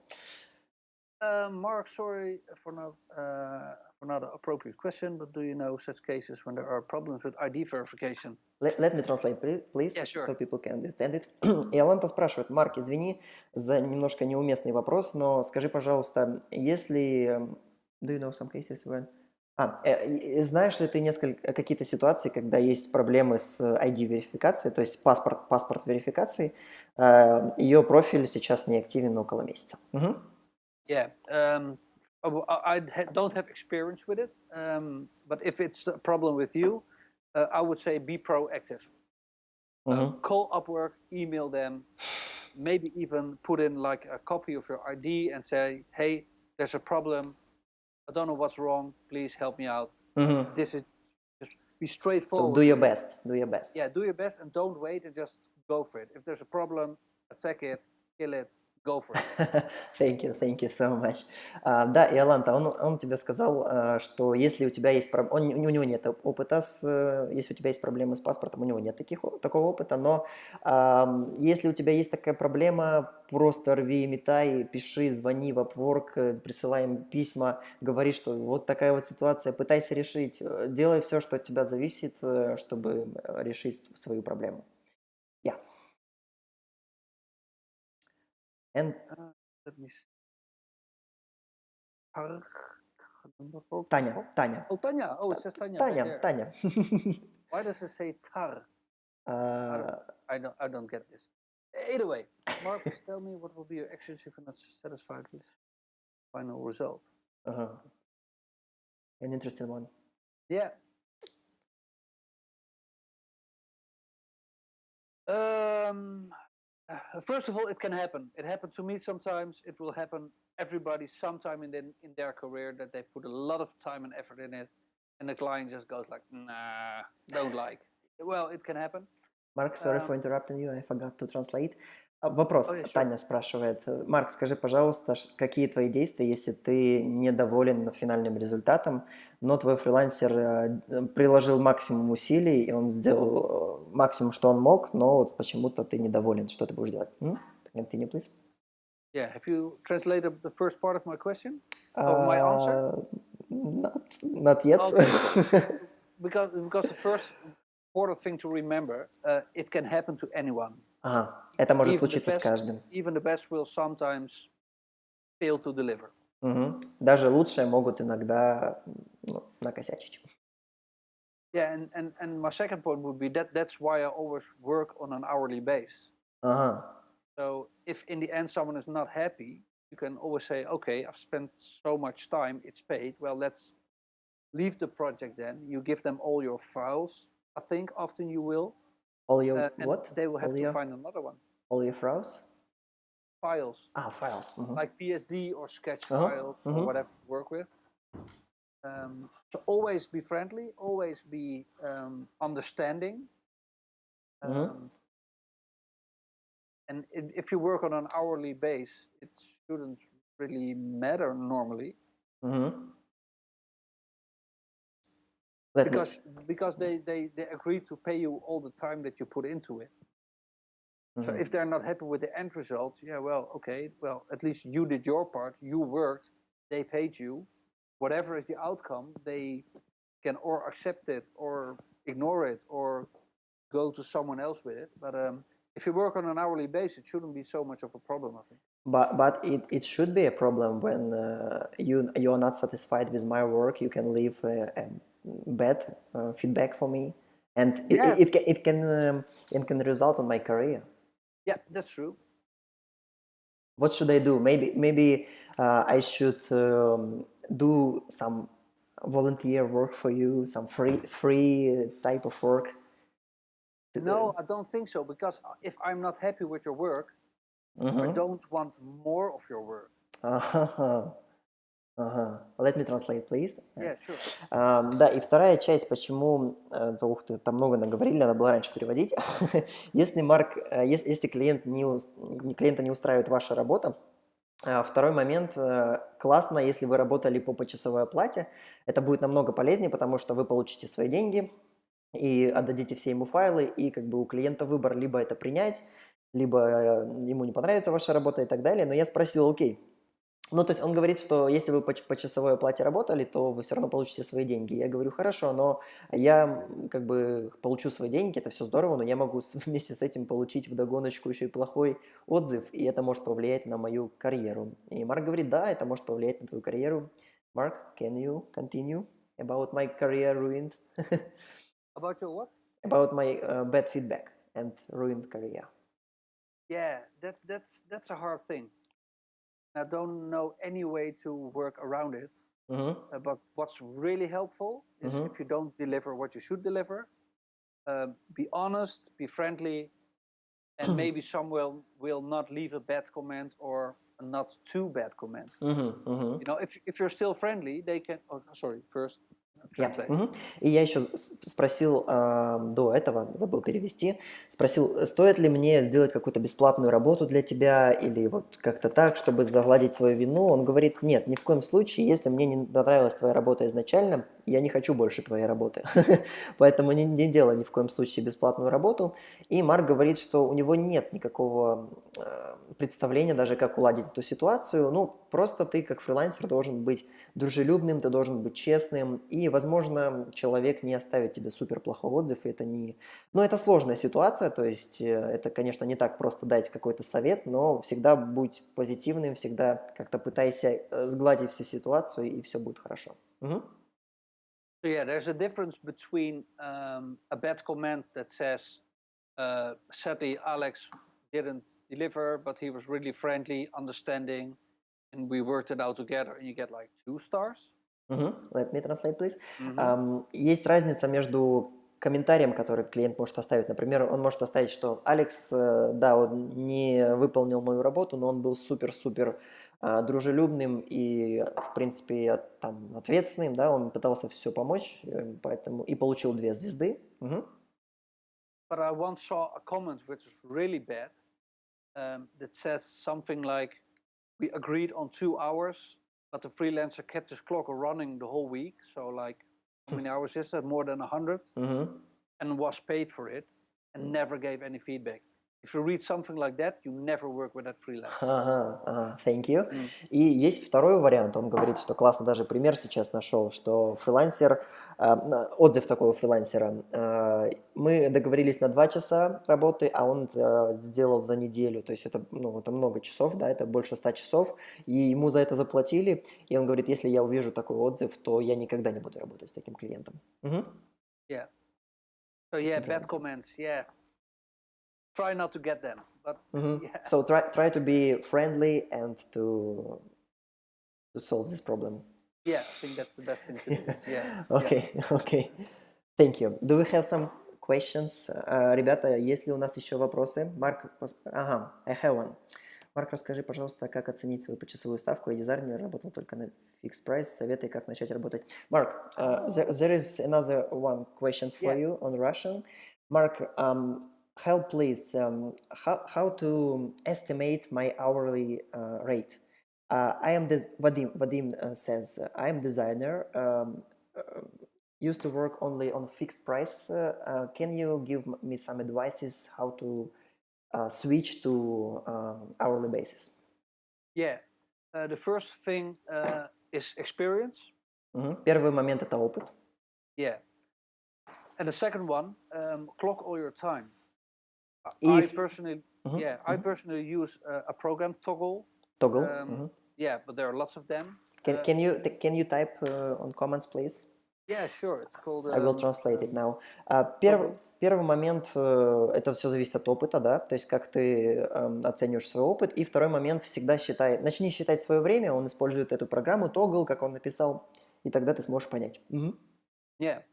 Mark, sorry for not an appropriate question, but do you know such cases when there are problems with ID verification? Let me translate, please, Yeah, sure. So people can understand it. Иоланта спрашивает, Марк, извини за немножко неуместный вопрос, но скажи, пожалуйста, если... Do you know some cases when... знаешь ли ты какие-то ситуации, когда есть проблемы с ID-верификацией, то есть паспорт-верификацией, ее профиль сейчас не активен около месяца? Yeah, I don't have experience with it, but if it's a problem with you, I would say be proactive. Call Upwork, email them, maybe even put in like a copy of your ID and say, hey, there's a problem. I don't know what's wrong. Please help me out. This is just, be So straightforward. do your best. Do your best. Yeah, do your best and don't wait and just go for it. If there's a problem, attack it, kill it, go for it. Thank you so much. Да, Иоланта, он тебе сказал, что если у тебя есть у него нет опыта если у тебя есть проблемы с паспортом, у него нет такого опыта, но если у тебя есть такая проблема, просто рви и метай, пиши, звони в Upwork, присылай им письма, говори, что вот такая вот ситуация, пытайся решить, делай все, что от тебя зависит, чтобы решить свою проблему. Yeah. And Let me see. Таня. Oh, Tanya. Oh, it says Tanya back there. Таня. Why does it say tar? Uh, I don't get this. Either way, Mark, please tell me what will be your actions if you're not satisfied with final result. An interesting one. Yeah. First of all, it can happen. It happened to me sometimes. It will happen everybody sometime in their career that they put a lot of time and effort in it, and the client just goes like, nah, don't like. Well, it can happen. Марк, sorry for interrupting you, I forgot to translate. Вопрос, yeah, sure. Таня спрашивает. Марк, скажи, пожалуйста, какие твои действия, если ты недоволен финальным результатом, но твой фрилансер приложил максимум усилий, и он сделал максимум, что он мог, но вот почему-то ты недоволен, что ты будешь делать? Continue, please. Yeah, have you translated the first part of my question? Of my answer? Not yet. Okay. because the first important thing to remember, it can happen to anyone. Это может случиться с каждым. Even the best will sometimes fail to deliver. Даже лучшие могут иногда накосячить. Yeah, and my second point would be that's why I always work on an hourly base. So if in the end someone is not happy, you can always say, okay, I've spent so much time, it's paid. Well, let's leave the project then. You give them all your files. I think often you will. All your what? They will have to find another one. All your files? Files. Files. Like PSD or sketch files or whatever you work with. So always be friendly, always be understanding. And if you work on an hourly base, it shouldn't really matter normally. Because they agree to pay you all the time that you put into it. So if they're not happy with the end result, yeah, well, okay, well, at least you did your part, you worked, they paid you. Whatever is the outcome, they can or accept it or ignore it or go to someone else with it. But if you work on an hourly basis, it shouldn't be so much of a problem, I think. But it should be a problem when you are not satisfied with my work. You can leave a bad feedback for me, and it can result in my career. Yeah, that's true. What should I do? Maybe I should do some volunteer work for you, some free type of work. No, I don't think so. Because if I'm not happy with your work, I don't want more of your work. Let me translate, please. Yeah, sure. Да, и вторая часть, почему, ух ты, там много наговорили, надо было раньше переводить. Если клиента не устраивает ваша работа, второй момент, классно, если вы работали по почасовой оплате, это будет намного полезнее, потому что вы получите свои деньги и отдадите все ему файлы, и как бы у клиента выбор либо это принять, либо ему не понравится ваша работа и так далее. Но я спросил, окей, ну, то есть он говорит, что если вы по часовой оплате работали, то вы все равно получите свои деньги. Я говорю, хорошо, но я как бы получу свои деньги, это все здорово, но я могу вместе с этим получить вдогоночку еще и плохой отзыв, и это может повлиять на мою карьеру. И Марк говорит, да, это может повлиять на твою карьеру. Mark, can you continue about my career ruined? About your what? About my bad feedback and ruined career. Yeah, that's a hard thing. I don't know any way to work around it. But what's really helpful is if you don't deliver what you should deliver, be honest, be friendly, and maybe someone will not leave a bad comment or a not too bad comment. You know, if you're still friendly, they can. Oh, sorry. First, translate. Мгм. И я еще спросил до этого, забыл перевести, спросил, стоит ли мне сделать какую-то бесплатную работу для тебя или вот как-то так, чтобы загладить свою вину. Он говорит, нет, ни в коем случае, если мне не понравилась твоя работа изначально, я не хочу больше твоей работы. Поэтому не делай ни в коем случае бесплатную работу. И Марк говорит, что у него нет никакого представления даже, как уладить эту ситуацию. Ну, просто ты как фрилансер должен быть дружелюбным, ты должен быть честным, и, возможно, человек не оставит тебе супер плохой отзыв, и это не... Но это сложная ситуация, то есть это, конечно, не так просто дать какой-то совет, но всегда будь позитивным, всегда как-то пытайся сгладить всю ситуацию, и все будет хорошо. Мгм. So yeah, there's a difference between a bad comment that says, sadly, Alex didn't deliver, but he was really friendly, understanding, and we worked it out together, and you get like 2 stars. Мгм. Let me translate, please. Mm-hmm. Есть разница между комментарием, который клиент может оставить. Например, он может оставить, что Алекс, да, он не выполнил мою работу, но он был супер-супер дружелюбным и, в принципе, там, ответственным, да, он пытался все помочь, поэтому и получил 2 звезды. Мгм. But I once saw a comment which was really bad, that says something like, we agreed on 2 hours, but the freelancer kept his clock running the whole week. So like, how many hours is that? More than 100, Мгм. and was paid for it, and never gave any feedback. If you read something like that, you never work with that freelancer. Ага, ага, thank you. Mm. И есть второй вариант, он говорит, что классно, даже пример сейчас нашел, что фрилансер, отзыв такого фрилансера, мы договорились на 2 часа работы, а он сделал за неделю, то есть это, ну, это много часов, да, это больше 100 часов, и ему за это заплатили, и он говорит, если я увижу такой отзыв, то я никогда не буду работать с таким клиентом. Мгм. Yeah. So С yeah, таким bad фрилансером. comments. Yeah. Try not to get them, but Мгм. yeah, So try to be friendly and to solve this problem. yeah, I think that's the best thing to do. Yeah, yeah. Okay, okay. Thank you. Do we have some questions? Ребята, есть ли у нас еще вопросы? Марк, ага, I have one. Марк, расскажи, пожалуйста, как оценить свою почасовую ставку. Я дизайнер, работал только на fixed price. Советы, как начать работать. Mark, there is another one question for Yeah. you on Russian. Mark, help please, how to estimate my hourly rate? I am this Vadim says I am designer. Used to work only on fixed price. Can you give me some advices how to switch to hourly basis? Yeah. The first thing is experience. Мгм. Первый момент это опыт. Yeah. And the second one, clock all your time. И I personally, Мгм, yeah, I мгм. personally use a program Toggle. Toggle. Мгм. Yeah, but there are lots of them. Can you type on comments, please? Yeah, sure. It's called I will translate it now. Toggle. Первый момент это все зависит от опыта, да, то есть как ты оцениваешь свой опыт. И второй момент всегда начни считать свое время, он использует эту программу Toggle, как он написал, и тогда ты сможешь понять. Мгм. Yeah.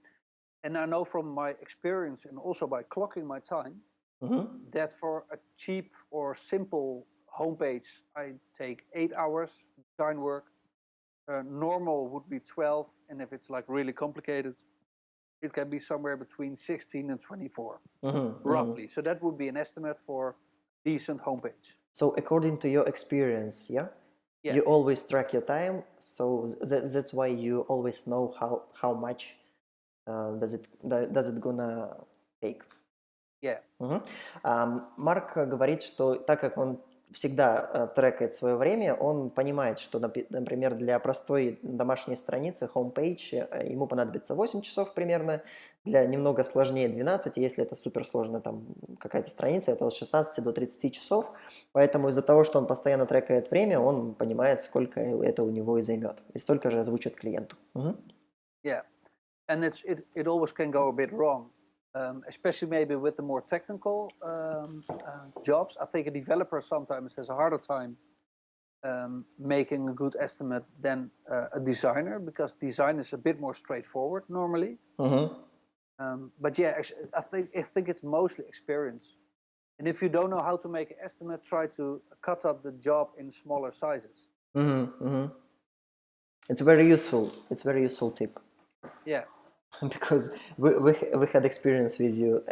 And I know from my experience and also by clocking my time Мгм. that for a cheap or simple homepage, I take 8 hours design work. Normal would be 12, and if it's like really complicated, it can be somewhere between 16 and 24, Мгм. Мгм. roughly. So that would be an estimate for decent homepage. So according to your experience, yeah, Yeah, you always track your time, so that's why you always know how much does it gonna take. yeah, Мгм. Марк говорит, что так как он всегда трекает свое время, он понимает, что, например, для простой домашней страницы, homepage, ему понадобится 8 часов примерно, для немного сложнее 12, и если это суперсложная там какая-то страница, это от 16 до 30 часов, поэтому из-за того, что он постоянно трекает время, он понимает, сколько это у него и займет, и столько же озвучит клиенту. Мгм. yeah. And it always can go a bit wrong, especially maybe with the more technical jobs. I think a developer sometimes has a harder time making a good estimate than a designer, because design is a bit more straightforward normally. Мгм. But yeah, I think it's mostly experience. And if you don't know how to make an estimate, try to cut up the job in smaller sizes. Мгм. Мгм. It's very useful. It's very useful tip. Yeah. Because we had experience with you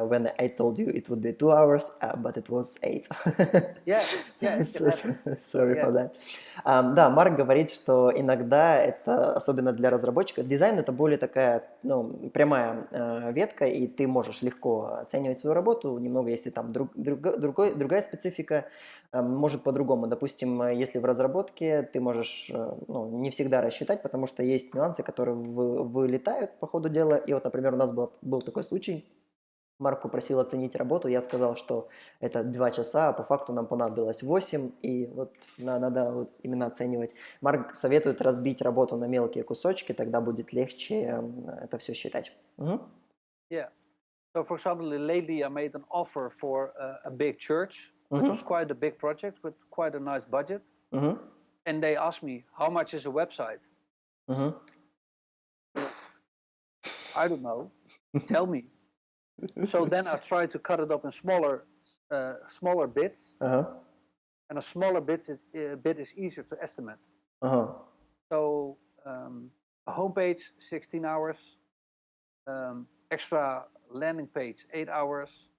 when I told you it would be 2 hours, but it was 8. Yeah, yeah, it can happen. Sorry Yeah. for that. Да, Марк говорит, что иногда это, особенно для разработчика, дизайн это более такая, ну, прямая ветка, и ты можешь легко оценивать свою работу, немного, если там другая специфика, может по-другому. Допустим, если в разработке ты можешь, ну, не всегда рассчитать, потому что есть нюансы, которые вылетают по ходу дела. И вот, например, у нас был такой случай. Марк попросил оценить работу, я сказал, что это 2 часа, а по факту нам понадобилось 8, и вот надо вот именно оценивать. Марк советует разбить работу на мелкие кусочки, тогда будет легче это все считать. Yeah. So, for example, lately I made an offer for a big church, which was quite a big project with quite a nice budget. And they asked me, how much is a website? I don't know. Tell me. So then I tried to cut it up in smaller bits. And a smaller bit is easier to estimate. So a homepage, 16 hours. Extra landing page, 8 hours.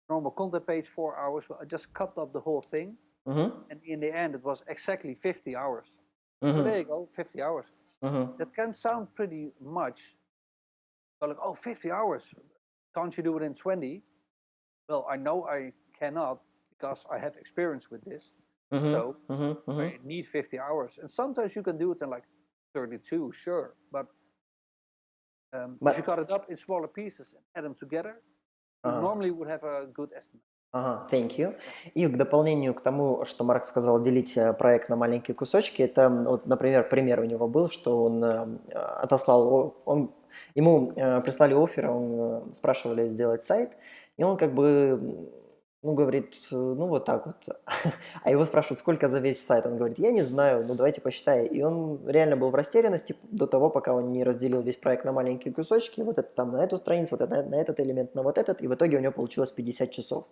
Normal content page, 4 hours. I just cut up the whole thing. And in the end, it was exactly 50 hours. So there you go, 50 hours. That can sound pretty much. So like, oh, 50 hours. Can't you do it in 20? Well, I know I cannot because I have experience with this. So I need 50 hours. And sometimes you can do it in like 32, sure. But if you cut it up in smaller pieces and add them together, you normally would have a good estimate. Thank you. И к дополнению к тому, что Марк сказал, делить проект на маленькие кусочки, это, вот, например, пример у него был, что он отослал, ему прислали оффер, он спрашивали сделать сайт, и он как бы, ну, говорит, ну, вот так вот. А его спрашивают, сколько за весь сайт? Он говорит, я не знаю, ну, давайте посчитай. И он реально был в растерянности до того, пока он не разделил весь проект на маленькие кусочки. Вот это там на эту страницу, вот это, на этот элемент, на вот этот. И в итоге у него получилось 50 часов.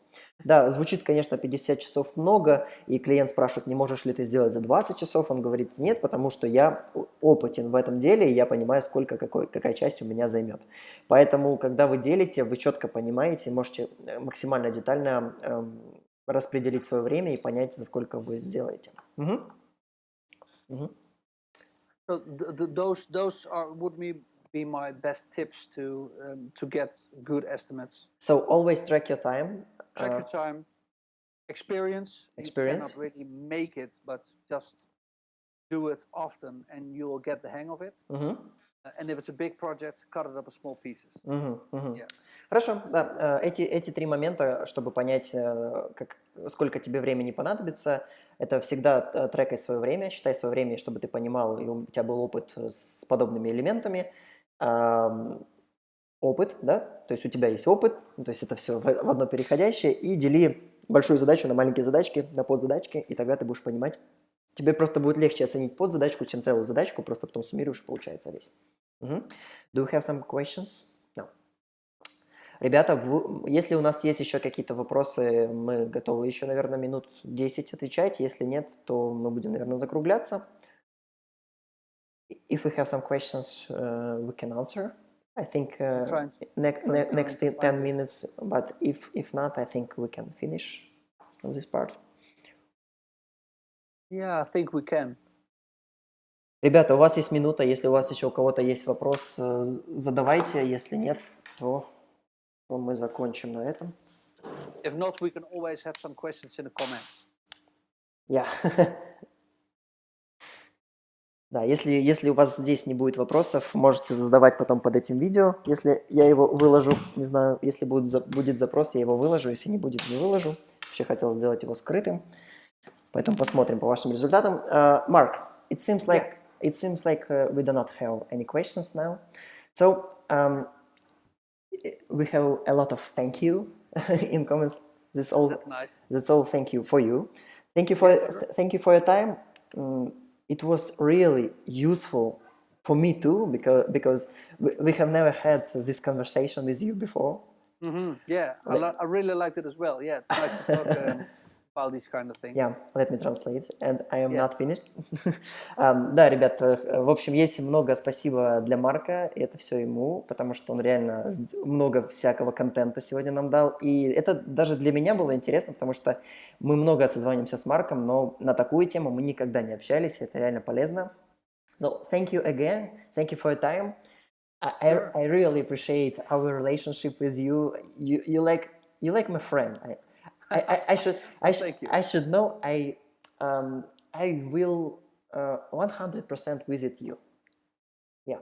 Да, звучит, конечно, 50 часов много, и клиент спрашивает, не можешь ли ты сделать за 20 часов? Он говорит, нет, потому что я опытен в этом деле, и я понимаю, сколько, какая часть у меня займет. Поэтому, когда вы делите, вы четко понимаете, можете максимально детально распределить свое время и понять, за сколько вы сделаете. So those would be my best tips to get good estimates. So always track your time. Track your time. Experience. You cannot really make it, but just do it often and you will get the hang of it. And if it's a big project, cut it up in small pieces. Yeah. Хорошо, да. Эти 3 момента, чтобы понять, сколько тебе времени понадобится, это всегда трекай свое время, считай свое время, чтобы ты понимал, и у тебя был опыт с подобными элементами. Опыт, да, то есть у тебя есть опыт, то есть это все в одно переходящее, и дели большую задачу на маленькие задачки, на подзадачки, и тогда ты будешь понимать. Тебе просто будет легче оценить подзадачку, чем целую задачку, просто потом суммируешь, и получается весь. Do you have some questions? No. Ребята, если у нас есть еще какие-то вопросы, мы готовы еще, наверное, минут 10 отвечать. Если нет, то мы будем, наверное, закругляться. If we have some questions, we can answer. I think next 10 minutes, but if not, I think we can finish on this part. Yeah, I think we can. Ребята, у вас есть минута, если у вас еще у кого-то есть вопрос, задавайте, если нет, то мы закончим на этом. If not, we can always have some questions in the comments. Yeah. Да, если у вас здесь не будет вопросов, можете задавать потом под этим видео, если я его выложу, не знаю, если будет запрос, я его выложу, если не будет, не выложу. Вообще хотел сделать его скрытым, поэтому посмотрим по вашим результатам. Mark, it seems like we do not have any questions now. So we have a lot of thank you in comments. That's nice. That's all. Thank you for you. Thank you for your time. It was really useful for me too, because we have never had this conversation with you before. Yeah, I really liked it as well. Yeah, it's nice to talk about these kind of things. Yeah, let me translate, and I am Yeah. not finished. Да, ребят, в общем, есть много спасибо для Марка, и это все ему, потому что он реально много всякого контента сегодня нам дал, и это даже для меня было интересно, потому что мы много созваниваемся с Марком, но на такую тему мы никогда не общались, это реально полезно. So, thank you again, thank you for your time. Sure. I really appreciate our relationship with you. You like my friend. I should Thank you. I should know I will 100% visit you. Yeah.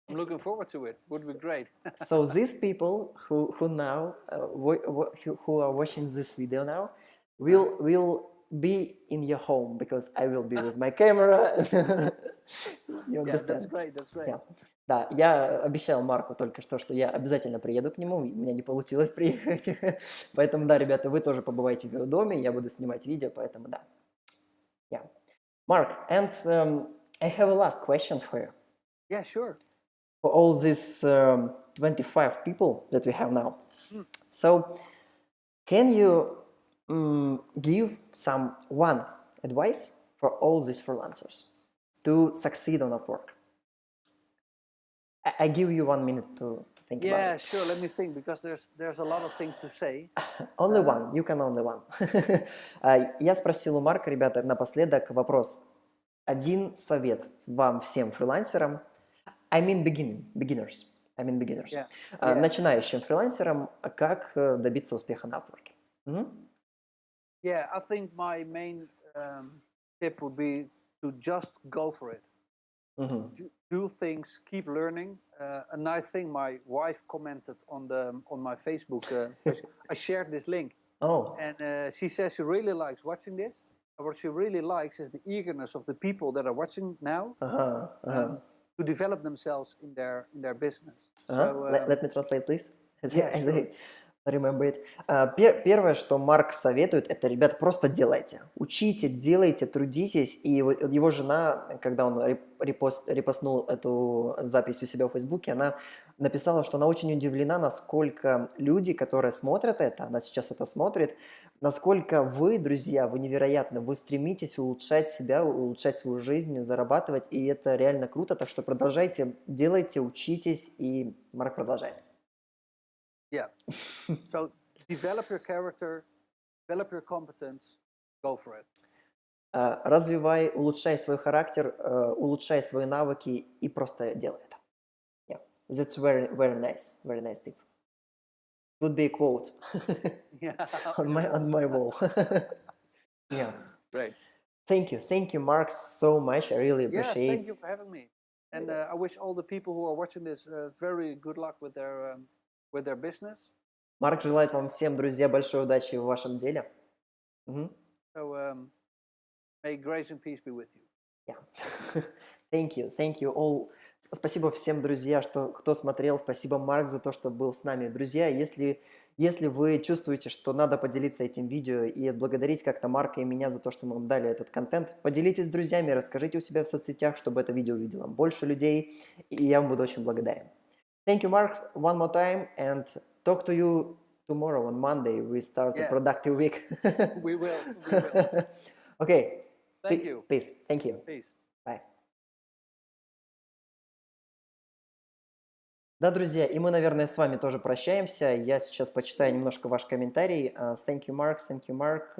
I'm looking forward to it. Would be great. So these people who now who are watching this video now will be in your home because I will be with my camera. You Yeah, that's understand? great. That's great. Yeah. Да, я обещал Марку только что я обязательно приеду к нему, у меня не получилось приехать, поэтому, да, ребята, вы тоже побывайте в его доме, я буду снимать видео, поэтому, да. Yeah. Mark, and I have a last question for you. Yeah, sure. For all these 25 people that we have now. So, can you give some one advice for all these freelancers to succeed on Upwork? I give you 1 minute to think about Yeah, it. sure. Let me think because there's a lot of things to say. Only one. You can only one. Я спросил у Марка, ребята, напоследок вопрос. Один совет вам всем фрилансерам, beginners. Yeah. Yeah. Начинающим фрилансерам, как добиться успеха на Upwork. Yeah, I think my main tip would be to just go for it. Do things, keep learning. A nice thing, my wife commented on my Facebook. I shared this link, Oh, and she says she really likes watching this. And what she really likes is the eagerness of the people that are watching now to develop themselves in their business. So let me translate, please. Yeah, sure. Remember it. Первое, что Марк советует, это, ребят, просто делайте. Учите, делайте, трудитесь. И его жена, когда он репостнул эту запись у себя в Фейсбуке, она написала, что она очень удивлена, насколько люди, которые смотрят это, она сейчас это смотрит, насколько вы, друзья, вы невероятны, вы стремитесь улучшать себя, улучшать свою жизнь, зарабатывать, и это реально круто, так что продолжайте, делайте, учитесь, и Марк продолжает. Yeah. So develop your character, develop your competence, go for it. Развивай, улучшай свой характер, улучшай свои навыки и просто делай это. Yeah. That's very nice tip. Would be a quote Yeah. on my wall. Yeah. Great. Thank you, Mark, so much. I really Yeah, appreciate. thank you for having me. And I wish all the people who are watching this very good luck with their business. Марк желает вам всем, друзья, большой удачи в вашем деле. So may grace and peace be with you. Yeah. Thank you all. Спасибо всем, друзья, кто смотрел. Спасибо, Марк, за то, что был с нами. Друзья, если вы чувствуете, что надо поделиться этим видео и отблагодарить как-то Марка и меня за то, что мы вам дали этот контент, поделитесь с друзьями, расскажите у себя в соцсетях, чтобы это видео увидело больше людей, и я вам буду очень благодарен. Thank you, Mark, one more time, and talk to you tomorrow on Monday. We start a productive week. We will. Okay. Thank you. Peace. Thank you. Peace. Bye. Да, друзья, и мы, наверное, с вами тоже прощаемся. Я сейчас почитаю немножко ваш комментарий. Thank you, Mark. Thank you, Mark.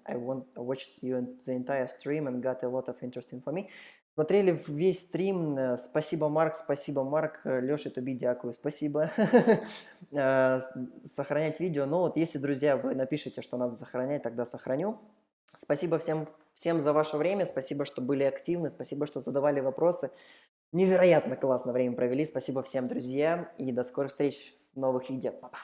I watched you the entire stream and got a lot of interesting for me. Смотрели весь стрим. Спасибо, Марк. Леша, тобі дякую. Спасибо. Сохранять видео. Ну вот, если, друзья, вы напишите, что надо сохранять, тогда сохраню. Спасибо всем за ваше время. Спасибо, что были активны. Спасибо, что задавали вопросы. Невероятно классно время провели. Спасибо всем, друзья. И до скорых встреч в новых видео. Па-па.